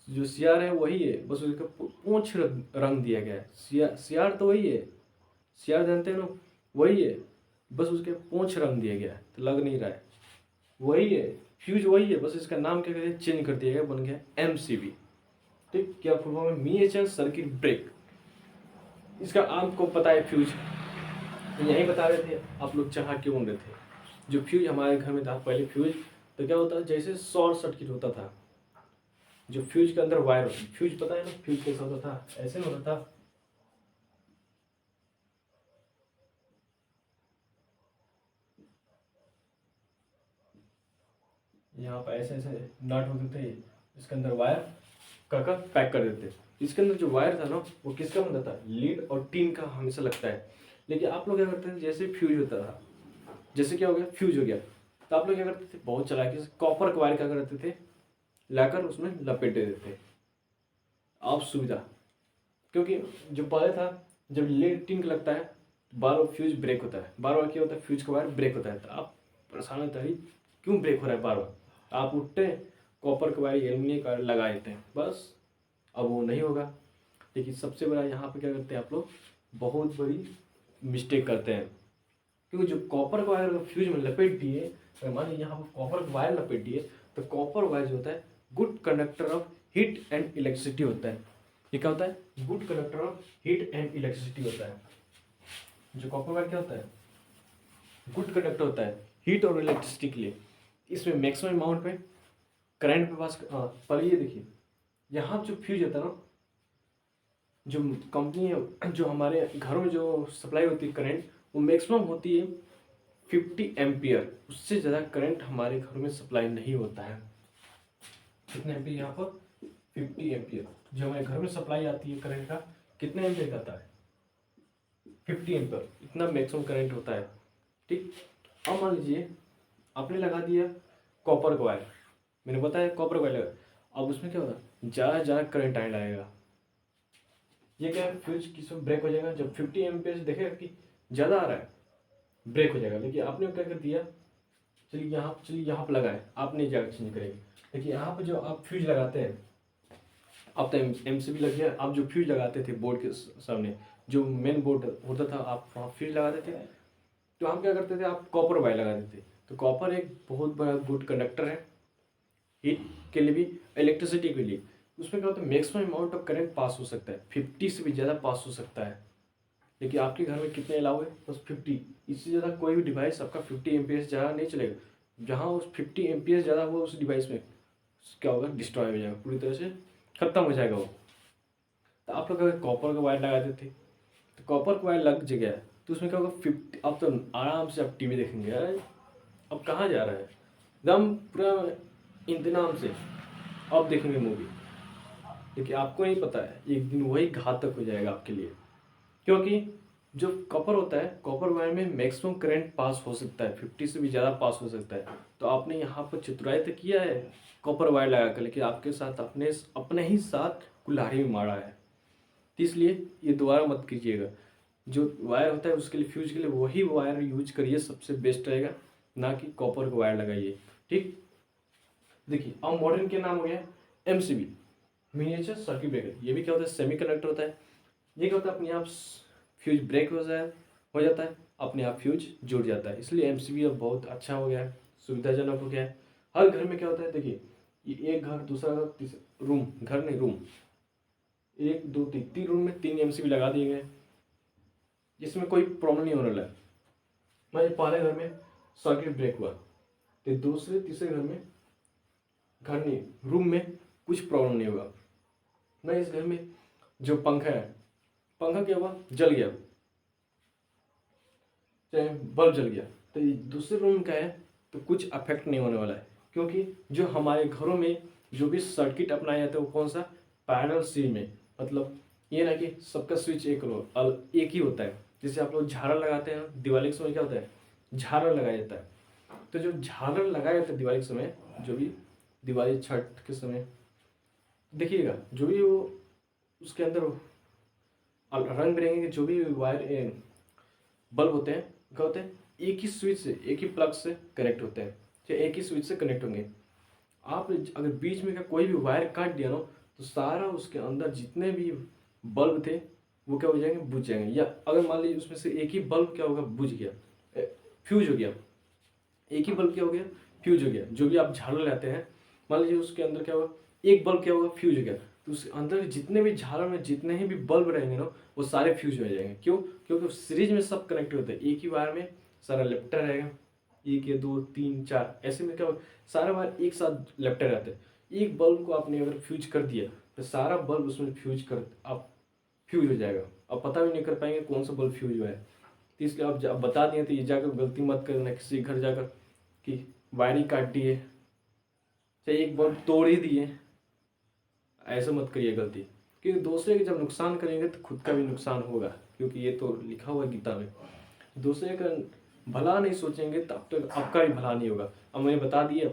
जो CR है वही है, बस उसका पूंछ रंग दिया गया है। CR तो वही है, CR जानते हैं ना वही है, बस उसके पूंछ रंग दिया गया है, तो लग नहीं रहा है वही है। फ्यूज वही है, बस इसका नाम क्या कहते हैं चेंज कर दिया गया, बन गया MCB, ठीक। क्या फुल फॉर्म है मिनिएचर सर्किट ब्रेक। इसका आपको पता है फ्यूज यही बता रहे थे, आप लोग चाह क्यों बन रहे थे। जो फ्यूज हमारे घर में था पहले फ्यूज, तो क्या होता है जैसे शॉर्ट सर्किट होता था, जो फ्यूज के अंदर वायर होती, फ्यूज पता है ना फ्यूज कैसा होता था, ऐसे नहीं होता था, यहाँ पर ऐसे ऐसे नट होते थे, इसके अंदर वायर का पैक कर देते। इसके अंदर जो वायर था ना वो किसका बनता था, लीड और टीन का हमेशा लगता है। लेकिन आप लोग क्या करते थे, जैसे फ्यूज होता था, जैसे क्या हो गया फ्यूज हो गया, तो आप लोग क्या करते थे बहुत चालाकी से कॉपर का वायर क्या करते थे लाकर उसमें लपेट दे देते, आप सुविधा। क्योंकि जो पहले था जब लीड टीन का लगता है बार बार फ्यूज ब्रेक होता है, बार बार क्या होता है फ्यूज का वायर ब्रेक होता है, तो आप परेशान होता है क्यों ब्रेक हो रहा है बार बार, आप उठते हैं कॉपर का वायर एल्यूमिनियम का लगा देते हैं, बस अब वो नहीं होगा। लेकिन सबसे बड़ा यहाँ पे क्या करते हैं आप लोग, बहुत बड़ी मिस्टेक करते हैं, क्योंकि जो कॉपर का वायर फ्यूज में लपेट दिए, अगर मान लीजिए यहाँ पर कॉपर का वायर लपेट दिए, तो कॉपर वायर जो होता है good conductor of heat and electricity होता है। ये क्या होता है good conductor of heat and electricity होता है। जो कॉपर वायर क्या होता है गुड कंडक्टर होता है हीट और इलेक्ट्रिसिटी के लिए। इसमें मैक्सिमम अमाउंट में करंट पे पास, पहले ये देखिए यहाँ जो फ्यूज होता है ना, जो कंपनी है जो हमारे घरों में जो सप्लाई होती है करंट, वो मैक्सिमम होती है 50 एम्पियर, उससे ज़्यादा करंट हमारे घरों में सप्लाई नहीं होता है। कितने एम्पियर यहाँ पर 50 एम्पियर जो हमारे घर में सप्लाई आती है करंट का, कितने एम्पियर आता है 50 एम्पियर, इतना मैक्सिमम करंट होता है। ठीक। अब मान लीजिए आपने लगा दिया कॉपर का वायर, मैंने बताया कॉपर का वायर लगा, अब उसमें क्या होगा, ज़्यादा ज़्यादा करंट आने लगेगा। ये क्या है, फ्यूज किसमें ब्रेक हो जाएगा, जब 50 एम्पियर देखेगा कि ज़्यादा आ रहा है ब्रेक हो जाएगा। लेकिन आपने क्या कर दिया, चलिए यहाँ पर लगाए, आपने जगह चेंज करेंगे। देखिए यहाँ पर जो आप फ्यूज लगाते हैं, अब तो एमसीबी लग गया, आप जो फ्यूज लगाते थे बोर्ड के सामने, जो मेन बोर्ड होता था, आप वहाँ फ्यूज लगाते थे। तो हम क्या करते थे, आप कॉपर वायर लगा देते। तो कॉपर एक बहुत बड़ा गुड कंडक्टर है, हीट के लिए भी, इलेक्ट्रिसिटी के लिए। उसमें क्या होता है, maximum amount of current pass हो सकता है, 50 से भी ज़्यादा पास हो सकता है। लेकिन आपके घर में कितने अलाउ है, बस 50। इससे ज़्यादा कोई भी डिवाइस आपका 50 एम्पियर्स ज़्यादा नहीं चलेगा। जहाँ उस 50 एम्पियर्स ज़्यादा हुआ उस डिवाइस में क्या होगा, डिस्ट्रॉय हो जाएगा, पूरी तरह से खत्म हो जाएगा वो। तो आप लोग अगर कॉपर का वायर लगाते थे, तो कॉपर का वायर लग गया तो उसमें क्या होगा, 50, अब तो आराम से आप टीवी देखेंगे। अरे अब कहाँ जा रहा है, एकदम पूरा इंतजाम से अब देखेंगे मूवी। लेकिन आपको नहीं पता है एक दिन वही घातक हो जाएगा आपके लिए, क्योंकि जो कॉपर होता है, कॉपर वायर में मैक्सिमम करंट पास हो सकता है, 50 से भी ज़्यादा पास हो सकता है। तो आपने यहाँ पर चतुराई तो किया है कॉपर वायर लगा कर, लेकिन आपके साथ अपने ही साथ कुल्हाड़ी में मारा है। तो इसलिए ये दोबारा मत कीजिएगा। जो वायर होता है उसके लिए, फ्यूज के लिए वही वायर यूज करिए, सबसे बेस्ट रहेगा, ना कि कॉपर का वायर लगाइए। ठीक। देखिए अब मॉडर्न के नाम हो गया एमसीबी, मिनिएचर सर्किट ब्रेकर। ये भी क्या होता है, सेमीकंडक्टर होता है। ये क्या होता है, अपने आप फ्यूज ब्रेक हो जाता है, अपने आप फ्यूज जुड़ जाता है। इसलिए एमसीबी अब बहुत अच्छा हो गया है, सुविधाजनक हो गया है। हर घर में क्या होता है, देखिए ये एक घर, दूसरा घर, तीसरा रूम, घर नहीं रूम, 1 2 3 तीन रूम में 3 एमसीबी लगा दिए गए, जिसमें कोई प्रॉब्लम नहीं होने लगा। मैं पहले घर में सर्किट ब्रेक हुआ, तो दूसरे तीसरे घर में, घर नहीं रूम में कुछ प्रॉब्लम नहीं होगा। मैं इस घर में जो पंखा है, पंखा क्या हुआ, जल गया, चाहे बल्ब जल गया, तो ये दूसरे रूम का है तो कुछ अफेक्ट नहीं होने वाला है। क्योंकि जो हमारे घरों में जो भी सर्किट अपनाया जाता है वो कौन सा, पैरेलल सीरीज में। मतलब ये ना कि सबका स्विच एक ही होता है। जैसे आप लोग झालर लगाते हैं दिवाली के समय, क्या होता है, झालर लगाया जाता है। तो जो झालर लगाया जाता है दिवाली के समय, जो भी दिवाली छठ के समय देखिएगा, जो भी वो उसके अंदर रंग बिरंगे के जो भी वायर बल्ब होते हैं, क्या होते हैं, एक ही स्विच से, एक ही प्लग से कनेक्ट होते हैं, चाहे एक ही स्विच से कनेक्ट होंगे। आप अगर बीच में का कोई भी वायर काट दिया ना, तो सारा उसके अंदर जितने भी बल्ब थे वो क्या हो जाएंगे, बुझ जाएंगे। या अगर मान लीजिए उसमें से एक ही बल्ब क्या होगा, बुझ गया, फ्यूज हो गया, एक ही बल्ब क्या हो गया, फ्यूज हो गया। जो भी आप झालर लाते हैं, मान लीजिए उसके अंदर क्या होगा, एक बल्ब क्या होगा, फ्यूज हो गया, तो उसके अंदर जितने भी झालर में जितने ही भी बल्ब रहेंगे ना, वो सारे फ्यूज हो जाएंगे। क्यों, क्योंकि सीरीज में सब कनेक्ट होते हैं, एक ही वायर में सारा लिपटा रहेगा, 1 या 2 3 4 ऐसे में क्या होगा, सारा वायर एक साथ लिपटे रहते हैं। एक बल्ब को आपने अगर फ्यूज कर दिया तो सारा बल्ब उसमें फ्यूज कर, आप फ्यूज हो जाएगा। अब पता भी नहीं कर पाएंगे कौन सा बल्ब फ्यूज हुआ है। तो इसलिए आप बता दिए, तो ये जाकर गलती मत करना किसी घर जाकर कि वायरिंग काट दिए, चाहे एक बल्ब तोड़ ही दिए, ऐसा मत करिए गलती। क्योंकि दूसरे के जब नुकसान करेंगे तो खुद का भी नुकसान होगा, क्योंकि ये तो लिखा हुआ है गीता में, दूसरे का भला नहीं सोचेंगे तब तक आपका भी भला नहीं होगा। अब मैंने बता दिया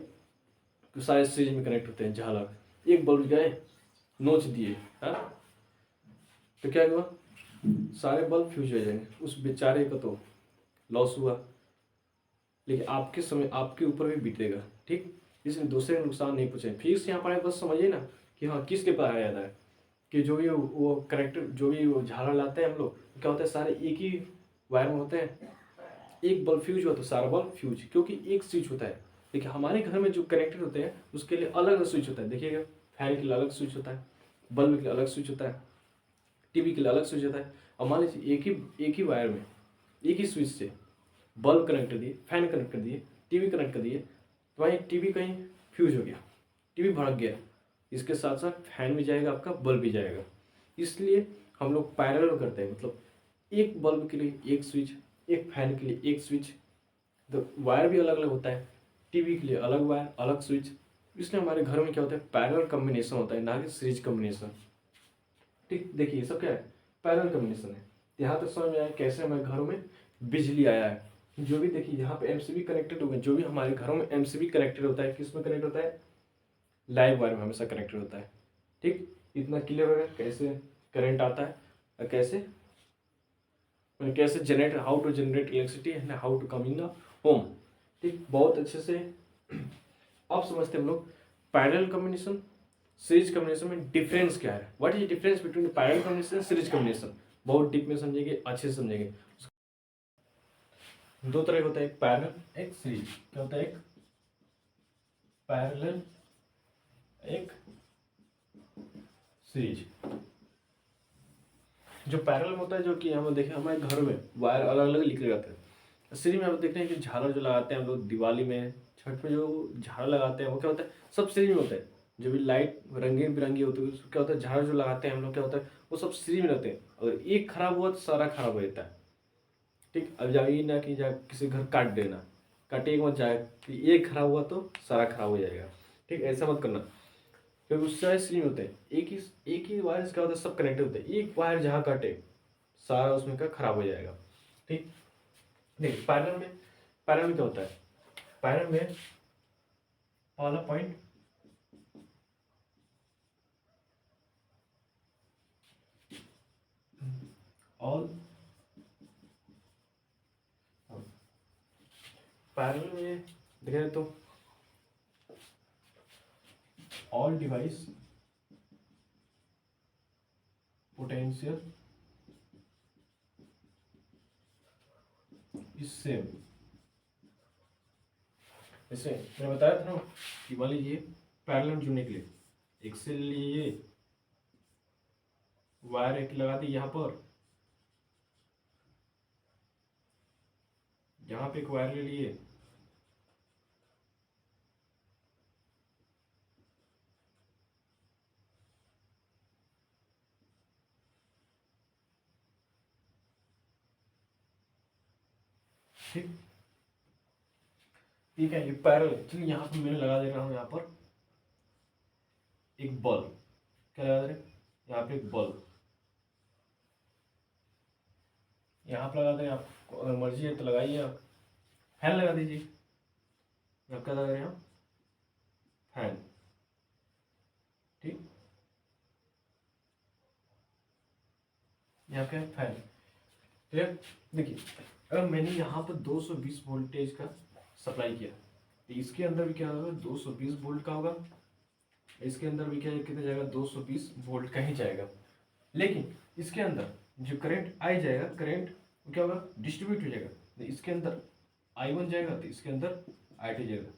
कि सारे सीरीज में कनेक्ट होते हैं झालर, एक बल्ब गए नोच दिए, हाँ, तो क्या हुआ, सारे बल्ब फ्यूज हो जाएंगे, उस बेचारे का तो लॉस हुआ। लेकिन आपके समय आपके ऊपर भी बीतेगा। ठीक, इसलिए दूसरे का नुकसान नहीं पूछें। फिर से यहाँ पर बस समझिए ना कि हाँ किसके पास आया जाता है, कि जो भी वो करेक्टर, जो भी वो झालर लाते हैं हम लोग, क्या होता है, सारे एक ही वायर में होते हैं। एक बल्ब फ्यूज हुआ तो सारा बल्ब फ्यूज, क्योंकि एक स्विच होता है। लेकिन हमारे घर में जो कनेक्टेड होते हैं उसके लिए अलग अलग स्विच होता है। देखिएगा, फैन के लिए अलग स्विच होता है, बल्ब के लिए अलग स्विच होता है, टीवी के लिए अलग स्विच होता है। अब मान लीजिए एक ही वायर में, एक ही स्विच से बल्ब कनेक्ट कर दिए, फैन कनेक्ट कर दिए, टीवी कनेक्ट कर दिए, तो वहीं टीवी कहीं फ्यूज हो गया, टीवी भड़क गया, इसके साथ साथ फैन भी जाएगा, आपका बल्ब भी जाएगा। इसलिए हम लोग पैरेलल करते हैं, मतलब एक बल्ब के लिए एक स्विच, एक फैन के लिए एक स्विच, तो वायर भी अलग अलग होता है, टीवी के लिए अलग वायर अलग स्विच। इसलिए हमारे घर में क्या होता है, पैरेलल कम्बिनेशन होता है, ना कि सीरीज कम्बिनेशन। ठीक, देखिए ये सब क्या है, पैरेलल कम्बिनेशन है। यहाँ तक समझ में आया कैसे हमारे घरों में बिजली आया है। जो भी देखिए यहाँ पे एमसीबी कनेक्टेड होगा, जो भी हमारे घरों में एमसीबी कनेक्टेड होता है, किस में कनेक्ट होता है, लाइव वायर में हमेशा कनेक्टेड होता है। ठीक, इतना क्लियर होगा कैसे करंट आता है और कैसे कैसे generate, how to generate electricity and how to come in the home. ठीक, बहुत अच्छे से अब समझते हैं हम लोग पैरेलल कम्युनिकेशन सीरीज कम्युनिकेशन में डिफरेंस क्या है, what is difference between parallel communication series communication. बहुत डीप में समझेंगे, अच्छे से समझेंगे। दो तरह का होता है, एक पैरेलल एक सीरीज। क्या होता है, एक पैरेलल एक सीरीज। जो पैरेलल होता है, जो कि हम देखें हमारे घर में वायर अलग अलग निकले जाते हैं। सीरीज में आप देखते हैं कि झालर जो लगाते हैं हम लोग दिवाली में, छठ में जो झालर लगाते हैं वो क्या होता है, सब सीरीज में होता है। जो भी लाइट रंगीन बिरंगी होती है उसको क्या होता है, झालर जो लगाते हैं हम लोग क्या होता है, वो सब सीरीज में रहते हैं। अगर एक खराब हुआ तो सारा खराब हो जाता है। ठीक, अब जाइए ना कि जा किसी घर काट देना, काटिए मत जाए कि एक खराब हुआ तो सारा खराब हो जाएगा। ठीक, ऐसा मत करना, क्योंकि उससे सीन होते हैं। एक ही वायर क्या होता है, सब कनेक्टेड होते हैं। एक वायर जहाँ कटे सारा उसमें का खराब हो जाएगा। ठीक, देखिए पैरेलल में क्या होता है, पैरेलल में पहला पॉइंट ऑल, पैरेलल में देखें तो all device potential is same. जैसे मैंने बताया था ना कि मान लीजिए पैरेलल जुड़ने के लिए एक से लिए वायर एक लगा दी यहाँ पर, यहाँ पे एक वायर ले लिए, ठीक, ठीक है, ये पैरेलल। चलिए यहाँ पर मैं लगा दे रहा हूँ यहाँ पर एक बल्ब। क्या लगा दे रहे हैं? यहाँ पे एक बल्ब यहाँ पर लगा दें। आपको अगर मर्जी है तो लगाइए आप। फैन लगा दीजिए। आप क्या लगा रहे हैं आप, फैन। ठीक, यहाँ क्या है, फैन। क्लियर। देखिए अगर मैंने यहाँ पर 220 वोल्टेज का सप्लाई किया तो इसके अंदर भी क्या होगा, 220 वोल्ट का होगा। इसके अंदर भी क्या है, कितना जाएगा, 220 वोल्ट का ही जाएगा। लेकिन इसके अंदर जो करंट आई जाएगा, करंट क्या होगा, डिस्ट्रीब्यूट हो जाएगा। तो इसके अंदर I1 जाएगा तो इसके अंदर I2 जाएगा,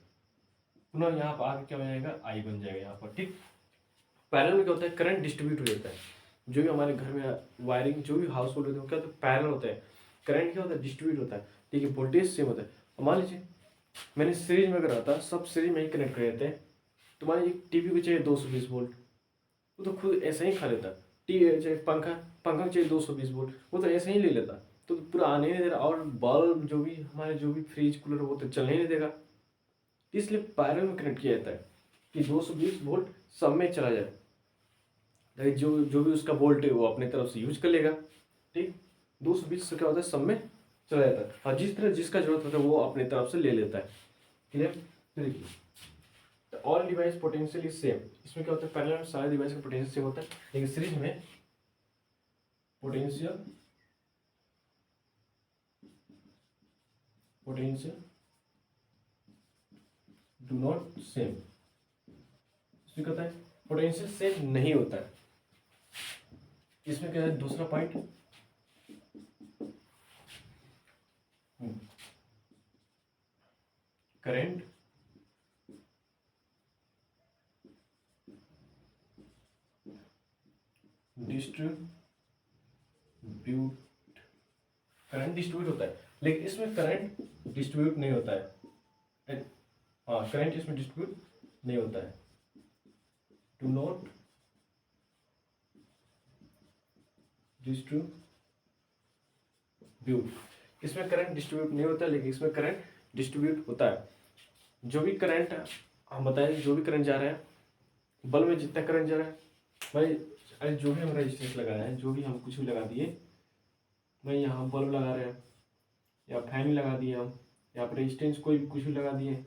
पुनः यहाँ पर आगे क्या हो जाएगा, I1 जाएगा यहाँ पर। ठीक, पैरेलल में क्या होता है, करंट डिस्ट्रीब्यूट हो जाता है। जो भी हमारे घर में वायरिंग, जो भी हाउस होल्ड होते हैं, क्या होता है, पैरेलल होता है। करंट क्या होता है, डिस्ट्रीब्यूट होता है। ठीक है, वोल्टेज सेम होता है। अब मान लीजिए मैंने सीरीज में करा था, सब सीरीज में ही कनेक्ट कर देते हैं। तो मान लीजिए टीवी को चाहिए 220 वोल्ट, वो तो खुद ऐसे ही खा लेता। टी चाहे पंखा, पंखा को चाहिए 220 वोल्ट, वो तो ऐसे ही ले लेता। तो पूरा आने नहीं दे रहा। और बल्ब जो भी हमारे, जो भी फ्रिज कूलर, वो तो चलने ही नहीं देगा। इसलिए पैरेलल में कनेक्ट किया जाता है कि 220 वोल्ट सब में चला जाए, ताकि जो जो भी उसका वोल्ट है वो अपनी तरफ से यूज कर लेगा। ठीक, 220 से क्या होता है, सब में चला जाता है और जिस तरह जिसका जरूरत होता है वो अपनी तरफ से ले लेता है। क्लियर। तो देखिए all device potential is same. इसमें क्या होता है, पैरेलल में सारे डिवाइस का पोटेंशियल सेम होता है, लेकिन सीरीज में potential potential do not same. इसमें क्या होता है, पोटेंशियल सेम नहीं होता है। इसमें क्या है, दूसरा point, current distribute, current distribute होता है, लेकिन इसमें करंट डिस्ट्रीब्यूट नहीं होता है। हाँ, करंट इसमें डिस्ट्रीब्यूट नहीं होता है। डू नॉट डिस्ट्रीब्यूट, इसमें करंट डिस्ट्रीब्यूट नहीं होता है, लेकिन इसमें करंट डिस्ट्रीब्यूट होता है। जो भी करंट हम बताएं, जो भी करंट जा रहा है बल्ब में, जितना करंट जा रहा है भाई, अरे जो भी हम रेजिस्टेंस लगाया है, जो भी हम कुछ भी लगा दिए, भाई यहाँ बल्ब लगा रहे हैं या फैन लगा दिए हम, या पर रेजिस्टेंस कोई भी कुछ भी लगा दिए,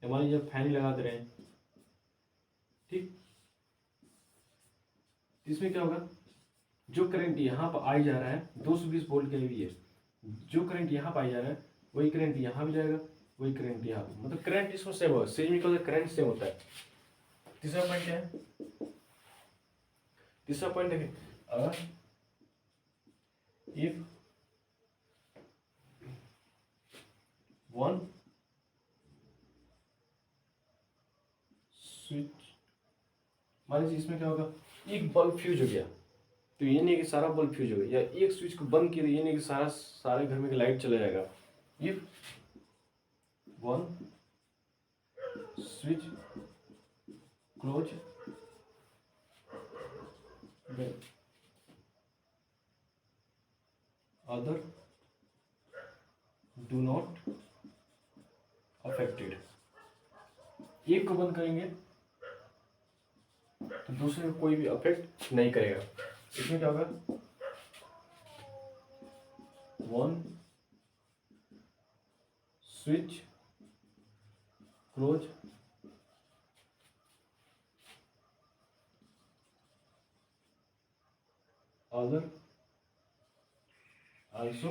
मान लीजिए फैन लगा दे रहे हैं, ठीक। इसमें क्या होगा, जो करंट यहाँ पर आई जा रहा है 220 वोल्ट के लिए, जो करंट यहाँ पर आई जा रहा है वही करंट यहाँ भी जाएगा, वही करंट यहाँ पर, मतलब करंट इसमें सेम होगा, सीरीज में क्या होता है, करंट सेम होता है। तीसरा पॉइंट क्या है, तीसरा पॉइंट देखिए, अगर इफ वन स्विच, मान लीजिए इसमें क्या होगा, एक बल्ब फ्यूज हो गया तो ये नहीं कि सारा बल्ब फ्यूज हो गया, या एक स्विच को बंद किया तो ये नहीं कि सारे घर में लाइट चला जाएगा। If one switch close other do not affected, एक को बंद करेंगे तो दूसरे को कोई भी अफेक्ट नहीं करेगा। इसमें क्या होगा, one switch close other also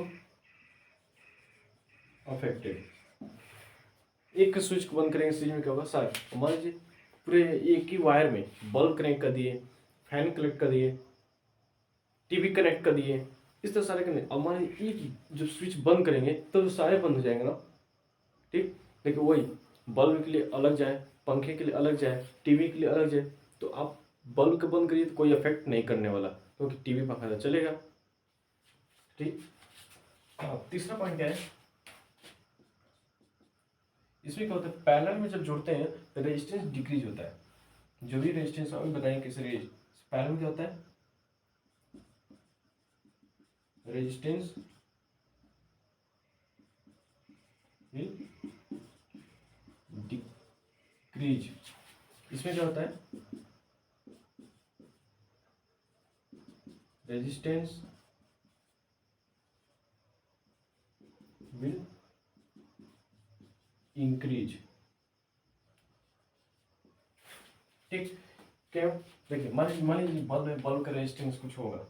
affected, एक स्विच को बंद करेंगे, स्विच में क्या होगा, सारे मान लीजिए पूरे एक ही वायर में बल्ब कनेक्ट कर दिए, फैन कनेक्ट कर दिए, टीवी कनेक्ट कर दिए, इस तरह सारे कनेक्ट, अब मान लीजिए एक जब स्विच बंद करेंगे तो सारे बंद हो जाएंगे ना, ठीक। देखिए वही बल्ब के लिए अलग जाए, पंखे के लिए अलग जाए, टीवी के लिए अलग जाए, तो आप बल्ब को बंद करिए तो कोई इफेक्ट नहीं करने वाला, क्योंकि टीवी पंखा तो चलेगा, ठीक। तीसरा पॉइंट क्या है, इसमें क्या होता है, पैरेलल में जब जोड़ते हैं तो रेजिस्टेंस डिक्रीज होता है, जो भी रेजिस्टेंस अभी बताएंगे कैसे पैरेलल में क्या होता है, रेजिस्टेंस विल डिक्रीज। इसमें क्या होता है, रेजिस्टेंस विल इंक्रीज, ठीक। क्यों, देखिए मान लीजिए बल्ब का रेजिस्टेंस कुछ होगा,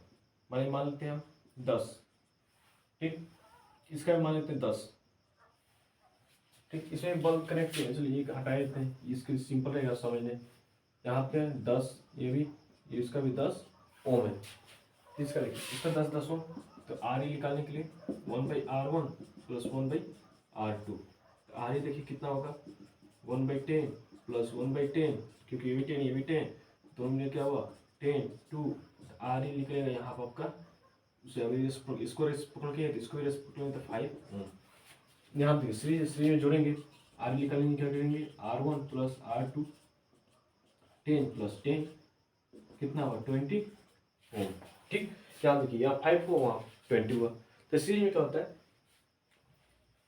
मान लेते हैं हम 10, ठीक, इसका मान लेते हैं 10, ठीक। इसमें बल्ब कनेक्ट किया, चलिए एक हटा देते हैं, इसके सिंपल रहेगा समझने, यहाँ पे 10, ये भी, ये इसका भी 10 ओम है, इसका देखिए इसका 10 ओम, तो आर ई निकालने के लिए 1/R1 plus 1/R2, R E देखिए कितना होगा, 1/10 प्लस 1/10, क्योंकि ये भी 10 ये भी 10, दोनों में क्या हुआ 10 2, आर ई निकलेगा यहाँ पर आपका, उसे अभी इसको रेस पकड़ के इसको भी रेस पकड़ेंगे तो 5, यहाँ पे श्री में जोड़ेंगे, आर निकालेंगे, क्या करेंगे R1 प्लस R2, 10 प्लस 10 कितना हुआ 20 ओम, ठीक। यहाँ देखिए यहाँ 5 हुआ, वहाँ 20 हुआ, तो सीरीज में क्या होता है,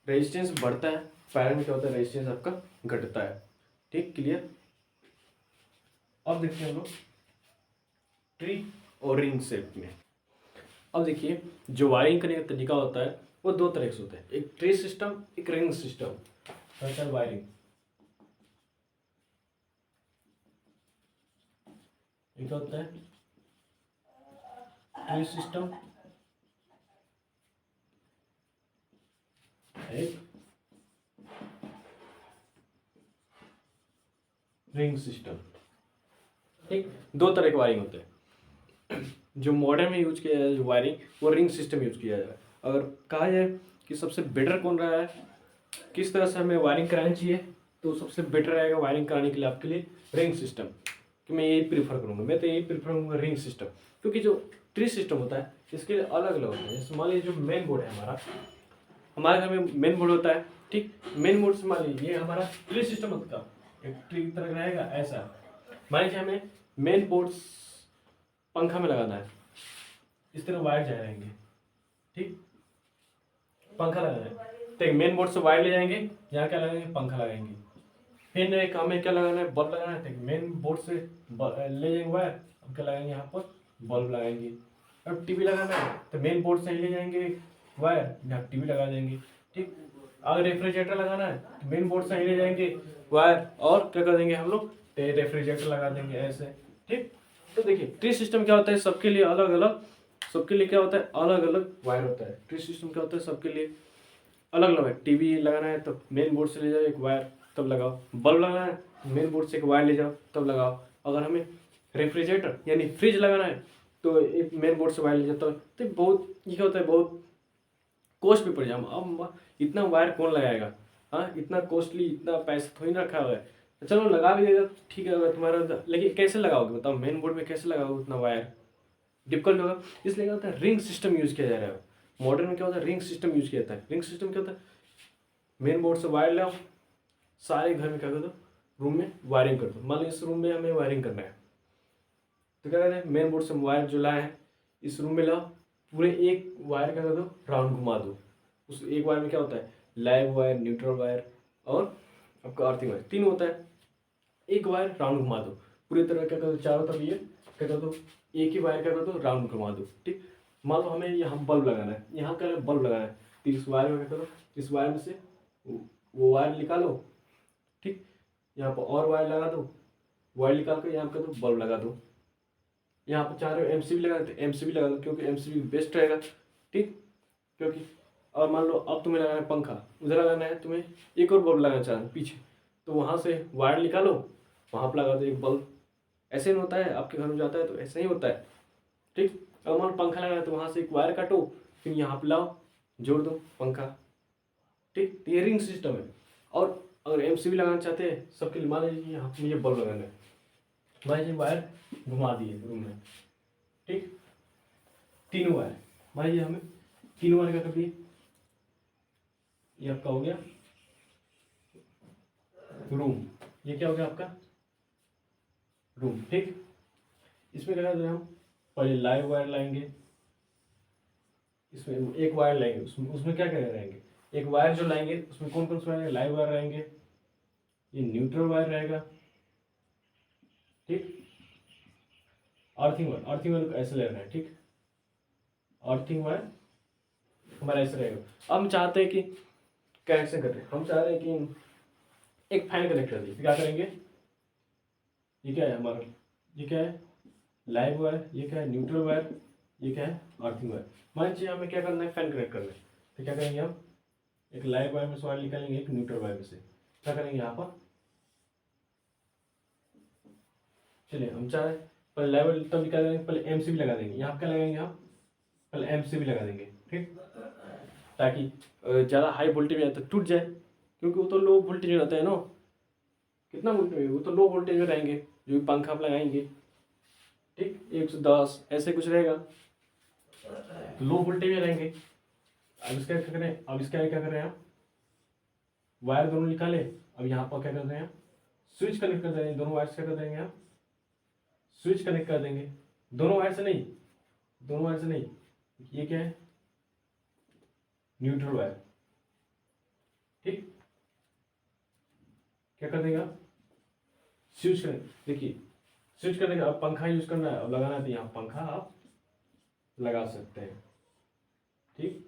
रेजिस्टेंस बढ़ता है, पैरेलल में क्या होता है, रेजिस्टेंस आपका घटता है, ठीक, क्लियर। अब देखते हैं हम लोग ट्री और रिंग शेप में। अब देखिए जो वायरिंग करने का तरीका होता है वो दो तरह से होता है, एक ट्री सिस्टम, एक रिंग सिस्टम, है वायरिंग। एक होता है ट्री सिस्टम, एक रिंग सिस्टम, ठीक। दो तरह के वायरिंग होते हैं, जो मॉडर्न में यूज किया जाए जो वायरिंग, वो रिंग सिस्टम यूज किया जाए। अगर कहा जाए कि सबसे बेटर कौन रहा है, किस तरह से हमें वायरिंग करानी चाहिए, तो सबसे बेटर रहेगा वायरिंग कराने के लिए आपके लिए रिंग सिस्टम, कि मैं यही प्रीफर करूँगा, मैं तो यही प्रीफर करूँगा रिंग सिस्टम, क्योंकि जो ट्री सिस्टम होता है इसके लिए अलग अलग होता है। जैसे मान लीजिए जो मेन बोर्ड है हमारे घर में मेन बोर्ड होता है, ठीक। मेन बोर्ड से मान लीजिए ये हमारा ट्री सिस्टम होता है, एक ट्री की तरह रहेगा ऐसा। मान लीजिए हमें मेन बोर्ड पंखा में लगाना है, इस तरह वायर जा रहेंगे, ठीक, पंखा लगाना है तो मेन बोर्ड से वायर ले जाएंगे, यहाँ क्या लगाएंगे, पंखा लगाएंगे। फिर एक हमें क्या लगाना है, बल्ब लगाना है, तो मेन बोर्ड से ले जाएंगे वायर, हम क्या लगाएंगे, यहाँ पर बल्ब लगाएंगे। अब टीवी लगाना है तो मेन बोर्ड से ही ले जाएंगे वायर, यहाँ टीवी लगा देंगे। ठीक, अगर रेफ्रिजरेटर लगाना है तो मेन बोर्ड से ही ले जाएंगे वायर, और क्या कर देंगे हम लोग, रेफ्रिजरेटर लगा देंगे ऐसे। ठीक, तो देखिए ट्री सिस्टम क्या होता है, सबके लिए अलग अलग, सबके लिए क्या होता है, अलग अलग वायर होता है। ट्री सिस्टम क्या होता है, सबके लिए अलग अलग है। टीवी लगाना है तो मेन बोर्ड से ले जाओ एक वायर तब लगाओ, बल्ब लगाना है मेन बोर्ड से एक वायर ले जाओ तब लगाओ, अगर हमें रेफ्रिजरेटर यानी फ्रिज लगाना है तो एक मेन बोर्ड से वायर ले जाता है। तो बहुत ये क्या होता है, बहुत कॉस्ट भी पड़ जाए। अब इतना वायर कौन लगाएगा, हाँ इतना कॉस्टली, इतना पैसा थोड़ी ना रखा हुआ है। तो चलो लगा भी देगा ठीक है, अगर तुम्हारा, लेकिन कैसे लगाओगे बताओ, मेन बोर्ड में कैसे लगाओगे उतना वायर, डिफिकल्ट होगा। इसलिए क्या होता है, रिंग सिस्टम यूज किया जा रहा है। मॉडर्न में क्या होता है, रिंग सिस्टम यूज किया जाता है। रिंग सिस्टम क्या होता है, मेन बोर्ड से वायर लाओ, सारे घर में क्या कर दो, रूम में वायरिंग कर दो। मान लो इस रूम में हमें वायरिंग करना है तो क्या कहते हैं, मेन बोर्ड से वायर जो लाए हैं इस रूम में लाओ, पूरे एक वायर क्या कर दो, राउंड घुमा दो। उस एक वायर में क्या होता है, लाइव वायर, न्यूट्रल वायर और आपका अर्थिंग वायर, तीन होता है। एक वायर राउंड घुमा दो पूरी तरह, क्या कर दो, चारों तरफ ये क्या कर दो, एक ही वायर क्या कर दो, राउंड घुमा दो। ठीक, मान लो हमें यहाँ बल्ब लगाना है, यहाँ क्या बल्ब लगाना है, तो इस वायर में क्या करो, इस वायर में से वो वायर निकालो। ठीक, यहाँ पर और वायर लगा दो, वायर निकाल कर यहाँ कर दो, बल्ब लगा दो। यहाँ पर चाह रहे हो एमसीबी लगा दो, एमसीबी लगा दो, क्योंकि एमसीबी बेस्ट रहेगा। ठीक, क्योंकि और मान लो अब तुम्हें लगाना है पंखा, उधर लगाना है तुम्हें, एक और बल्ब लगाना चाह पीछे, तो वहाँ से वायर निकालो, वहाँ पर लगा दो एक बल्ब। ऐसे नहीं होता है, आपके घर में जाता है तो ऐसे ही होता है। ठीक, अगर मान लो पंखा लगाना है तो वहाँ से एक वायर काटो, फिर यहाँ पर लाओ, जोड़ दो पंखा। ठीक, तो ये रिंग सिस्टम है। और अगर एमसीबी लगाना चाहते हैं सबके लिए, मान लीजिए यहाँ पर मुझे बल्ब लगाना है, मान लीजिए वायर घुमा दिए रूम में। ठीक, तीन वायर, मान लीजिए हमें तीन वायर क्या कर दिए, ये आपका हो गया रूम, ये क्या हो गया आपका रूम। ठीक, इसमें क्या करते हैं हम, पहले लाइव वायर लाएंगे, इसमें एक वायर लाएंगे, उसमें उसमें क्या क्या रहेंगे, एक वायर जो लाएंगे उसमें कौन कौन से वायर, लाइव वायर रहेंगे, ये न्यूट्रल वायर रहेगा। ठीक, अर्थिंग वायर, अर्थिंग वायर ऐसे लेना है। ठीक, अर्थिंग वायर हमारा ऐसे रहेगा। अब हम चाहते हैं कि कैसे करें, हम चाह रहे हैं कि एक फैन कनेक्ट कर दिए, क्या करेंगे, ये क्या है हमारा, ये क्या है लाइव वायर, ये क्या है न्यूट्रल वायर, ये क्या है अर्थिंग वायर। मान लीजिए हमें क्या करना है, फैन कनेक्ट करना है, तो क्या करेंगे हम, एक लाइव वायर में से वायर निकालेंगे, एक न्यूट्रल वायर में से, क्या करेंगे यहाँ पर, चलिए हम चाह रहे हैं पहले लाइव वायर तब निकालेंगे, पहले एमसीबी लगा देंगे, यहाँ क्या लगाएंगे हम, पहले एमसीबी लगा देंगे। ठीक, ताकि ज़्यादा हाई वोल्टेज में तो टूट जाए, क्योंकि वो तो लो वोल्टेज में रहता है ना, कितना वोल्टेज, वो तो लो वोल्टेज में रहेंगे जो भी पंखा आप लगाएंगे। ठीक, 110 ऐसे कुछ रहेगा, लो वोल्टेज में रहेंगे। अब इसका क्या करें, अब इसका क्या कर रहे हैं हम, वायर दोनों निकाले, अब यहाँ पर क्या कर रहे हैं, स्विच कनेक्ट कर देंगे, दोनों वायर से क्या कर देंगे हम, स्विच कनेक्ट कर देंगे, दोनों वायर से नहीं, दोनों वायर से नहीं, ये क्या है न्यूट्रल वायर। ठीक, क्या कर देगा, स्विच करें, देखिए स्विच करने का, अब पंखा यूज करना है, अब लगाना है तो यहाँ पंखा आप लगा सकते हैं। ठीक,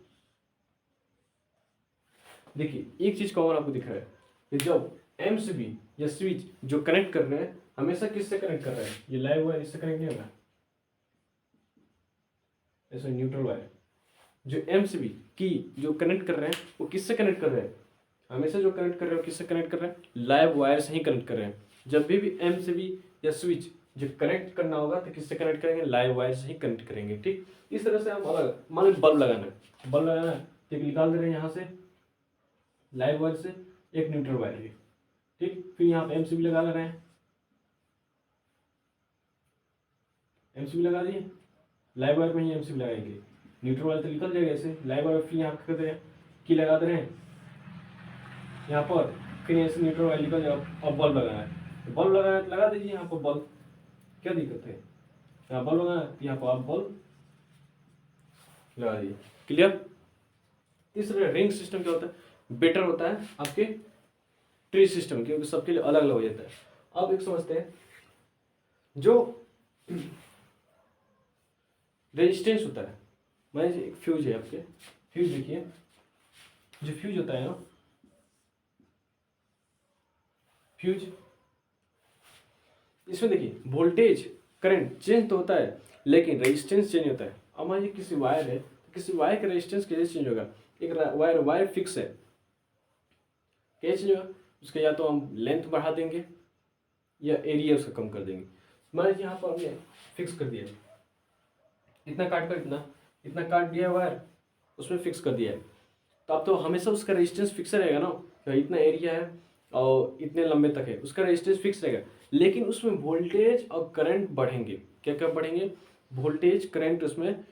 देखिए एक चीज कॉमन आपको दिख रहा है कि जब एमसीबी या स्विच जो कनेक्ट कर रहे हैं हमेशा किससे कनेक्ट कर रहे हैं, ये लाइव वायर इससे कनेक्ट नहीं होगा, ऐसा न्यूट्रल वायर। जो एमसीबी की जो कनेक्ट कर रहे हैं वो किससे कनेक्ट कर रहे हैं, हमेशा जो कनेक्ट कर रहे हो किससे कनेक्ट कर रहे हैं, लाइव वायर से ही कनेक्ट कर रहे हैं। जब भी एमसीबी या स्विच जो कनेक्ट करना होगा तो किससे कनेक्ट करेंगे, लाइव वायर से ही कनेक्ट करेंगे। ठीक, इस तरह से हम अलग, मान लो बल्ब लगाना है, बल्ब लगाना है तो एक निकाल दे रहे हैं यहाँ से लाइव वायर से, एक न्यूट्रल वायर है। ठीक, फिर यहाँ पे एमसीबी लगा ले रहे हैं, एमसीबी लगा दिए, लाइव वायर में ही एमसीबी लगाएंगे, न्यूट्रल वायर तो निकल जाएगा ऐसे, लाइव वायर फिर यहाँ कर दे रहे हैं, की लगा दे रहे हैं यहाँ पर, फिर ऐसे न्यूट्रल वायर निकल जाएगा। अब बल्ब लगाना है, तो बल्ब लगाना है तो लगा दीजिए यहाँ पर बल्ब, क्या दिक्कत है, यहाँ बल्ब लगाना है यहाँ पर आप बल्ब लगा दीजिए। क्लियर। इस रिंग सिस्टम क्या होता है, बेटर होता है आपके ट्री सिस्टम, क्योंकि सबके लिए अलग अलग हो जाता है। अब एक समझते हैं जो रेजिस्टेंस होता है, मान लीजिए एक फ्यूज है आपके, फ्यूज देखिए, जो फ्यूज होता है ना, फ्यूज, इसमें देखिए वोल्टेज करंट चेंज तो होता है लेकिन रेजिस्टेंस चेंज होता है। अब मान लीजिए किसी वायर है, तो किसी वायर का रेजिस्टेंस कैसे चेंज होगा? एक वायर वायर फिक्स है, कैसे चेंज होगा? उसका या तो हम लेंथ बढ़ा देंगे या एरिया उसका कम कर देंगे। मान लीजिए यहाँ पर हमने फिक्स कर दिया, इतना काट कर इतना इतना काट दिया वायर, उसमें फिक्स कर दिया है, तो अब तो हमेशा उसका रेजिस्टेंस फिक्स रहेगा ना, तो इतना एरिया है और इतने लंबे तक है, उसका रेजिस्टेंस फिक्स रहेगा। लेकिन उसमें वोल्टेज और करंट बढ़ेंगे। क्या क्या बढ़ेंगे? वोल्टेज करंट उसमें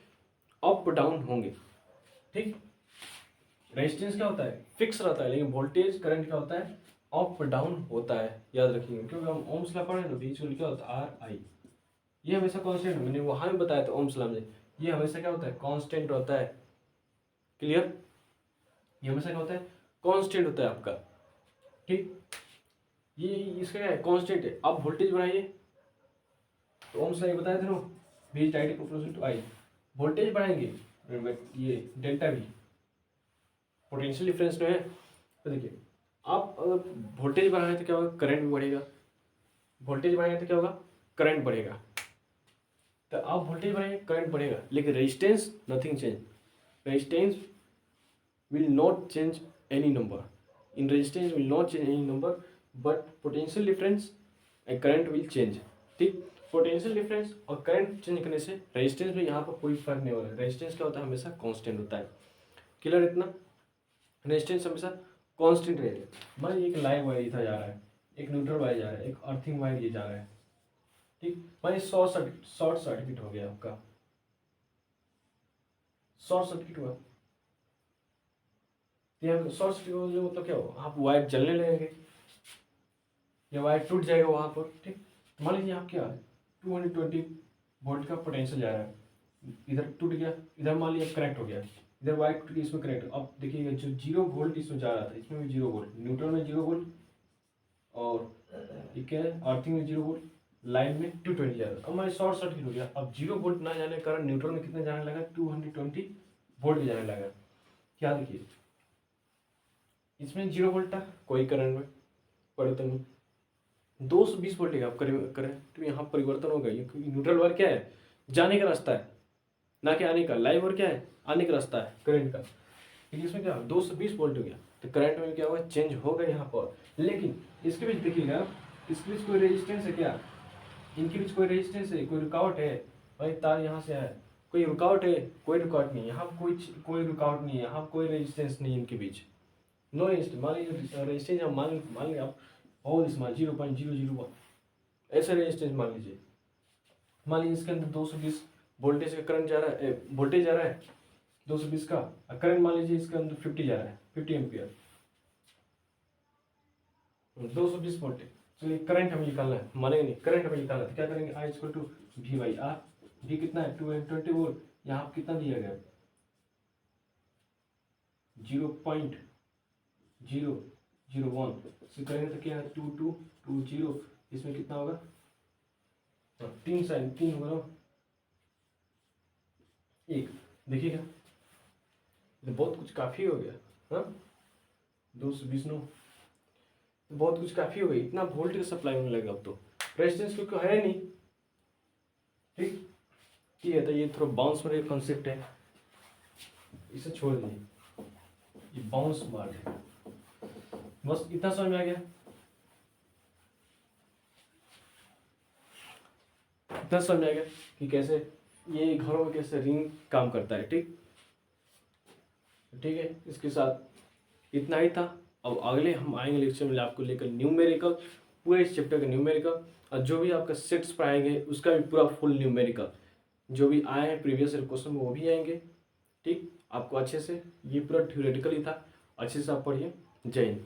अप डाउन होंगे। ठीक, रेजिस्टेंस क्या होता है? फिक्स रहता है, लेकिन वोल्टेज करंट क्या होता है? अप डाउन होता है, याद रखिएगा, क्योंकि हम ओम्स लॉ पढ़े ना, बीच में क्या होता है? आर आई, ये हमेशा कांस्टेंट है, मैंने वहां भी बताया था ओम्स लॉ में, ये हमेशा क्या होता है? कांस्टेंट होता है। क्लियर? ये हमेशा क्या होता है? कांस्टेंट होता है आपका। ठीक, ये इसका क्या है? कांस्टेंट है। आप वोल्टेज बढ़ाइए, तो ओम्स लॉ ये बताया था ना, V directly proportional to I, voltage बढ़ाएंगे, ये डेल्टा V पोटेंशियल डिफरेंस में है। तो देखिए, आप अगर वोल्टेज बढ़ाएं तो क्या होगा? करंट भी बढ़ेगा। वोल्टेज बढ़ाएंगे तो क्या होगा? करंट बढ़ेगा। तो आप वोल्टेज बढ़ाएंगे, करंट बढ़ेगा, लेकिन resistance nothing change. Resistance will not change any number. In resistance will not change any number, but potential difference and current will change. ठीक, पोटेंशियल डिफरेंस और करंट चेंज करने से रेजिस्टेंस में यहाँ पर कोई फर्क नहीं होगा। रेजिस्टेंस क्या होता है? हमेशा कांस्टेंट होता है। क्लियर? इतना रेजिस्टेंस हमेशा कांस्टेंट रहेगा। मान लीजिए एक लाइव वायर इधर जा रहा है, एक न्यूट्रल वायर जा रहा है, एक अर्थिंग वायर ये जा रहा है। ठीक, मान लीजिए शॉर्ट सर्किट हो गया, आपका शॉर्ट सर्किट हुआ, यहाँ शॉर्ट सर्किट होने मतलब क्या हो? आप वायर जलने लगेंगे या वायर टूट जाएगा वहाँ पर। ठीक, मान लीजिए आप क्या 220 वोल्ट का पोटेंशियल जा रहा है, इधर टूट गया, इधर मान लीजिए कनेक्ट हो गया, इधर वायर टूट गई, इसमें कनेक्ट। अब देखिएगा जो 0 वोल्ट इसमें जा रहा था, इसमें भी 0 वोल्ट, न्यूट्रल में 0 वोल्ट, और ये क्या है? अर्थिंग में 0 वोल्ट, लाइन में 220 जा रहा था। अब हमारे शॉर्ट सर्किट हो गया। अब 0 वोल्ट ना जाने के कारण न्यूट्रल में कितना जाने लगा? 220 वोल्ट जाने लगा। क्या देखिए, इसमें 0 वोल्ट था, कोई करंट में परिवर्तन में 220 वोल्ट आप करें तो यहाँ परिवर्तन होगा, क्योंकि न्यूट्रल वायर क्या है? जाने का रास्ता है, ना कि आने का। लाइव वायर क्या है? आने का रास्ता है करंट का। लेकिन इसमें क्या 220 वोल्ट हो गया, तो करंट में क्या होगा? चेंज होगा यहाँ पर। लेकिन इसके बीच देखिएगा, इसके बीच कोई रेजिस्टेंस है क्या? इनके बीच कोई रेजिस्टेंस है? कोई रुकावट है? भाई तार यहाँ से है, कोई रुकावट है? कोई रुकावट नहीं, यहाँ कोई रुकावट नहीं है, यहाँ कोई रेजिस्टेंस नहीं है इनके बीच। No resistance. मान लीजिए रेजिस्टेंस मान लीजिए आप और इसमें 0.001 ऐसा रेजिस्टेंस मान लीजिए। मान लीजिए इसके अंदर 220 वोल्टेज का करंट जा रहा है, वोल्टेज जा रहा है 220 का, करंट मान लीजिए इसके अंदर 50 जा रहा है, 50 एम्पियर, 220 वोल्टेज। चलिए करंट हमें निकालना है, मानेंगे नहीं, करंट हमें निकालना है, तो क्या करेंगे? I equal to V/R। V कितना है? 220 वोल्ट, यहाँ कितना दिया गया? 0.001 से करेंगे तो क्या है? 2220, इसमें कितना होगा? 3 साइन 3 होगा ना, 1। देखिएगा, तो बहुत कुछ काफ़ी हो गया। हाँ, 220 नो, तो बहुत कुछ काफ़ी हो गई, इतना वोल्टेज सप्लाई होने लगा अब तो। रेजिस्टेंस क्योंकि है नहीं। ठीक है, तो ये थोड़ा बाउंस वाले कॉन्सेप्ट है, इसे छोड़ दीजिए, ये बाउंस मार है। बस इतना समझ में आ गया? इतना समझ में आ गया कि कैसे ये घरों में कैसे रिंग काम करता है। ठीक है, इसके साथ इतना ही था। अब अगले हम आएंगे लेक्चर में आपको लेकर न्यूमेरिकल, पूरे इस चैप्टर का न्यूमेरिकल, और जो भी आपका सेट्स पढ़ाएंगे उसका भी पूरा फुल न्यूमेरिकल, जो भी आए हैं प्रीवियस ईयर क्वेश्चन में वो भी आएंगे। ठीक, आपको अच्छे से, ये पूरा थ्योरेटिकल ही था, अच्छे से आप पढ़िए। जय हिंद।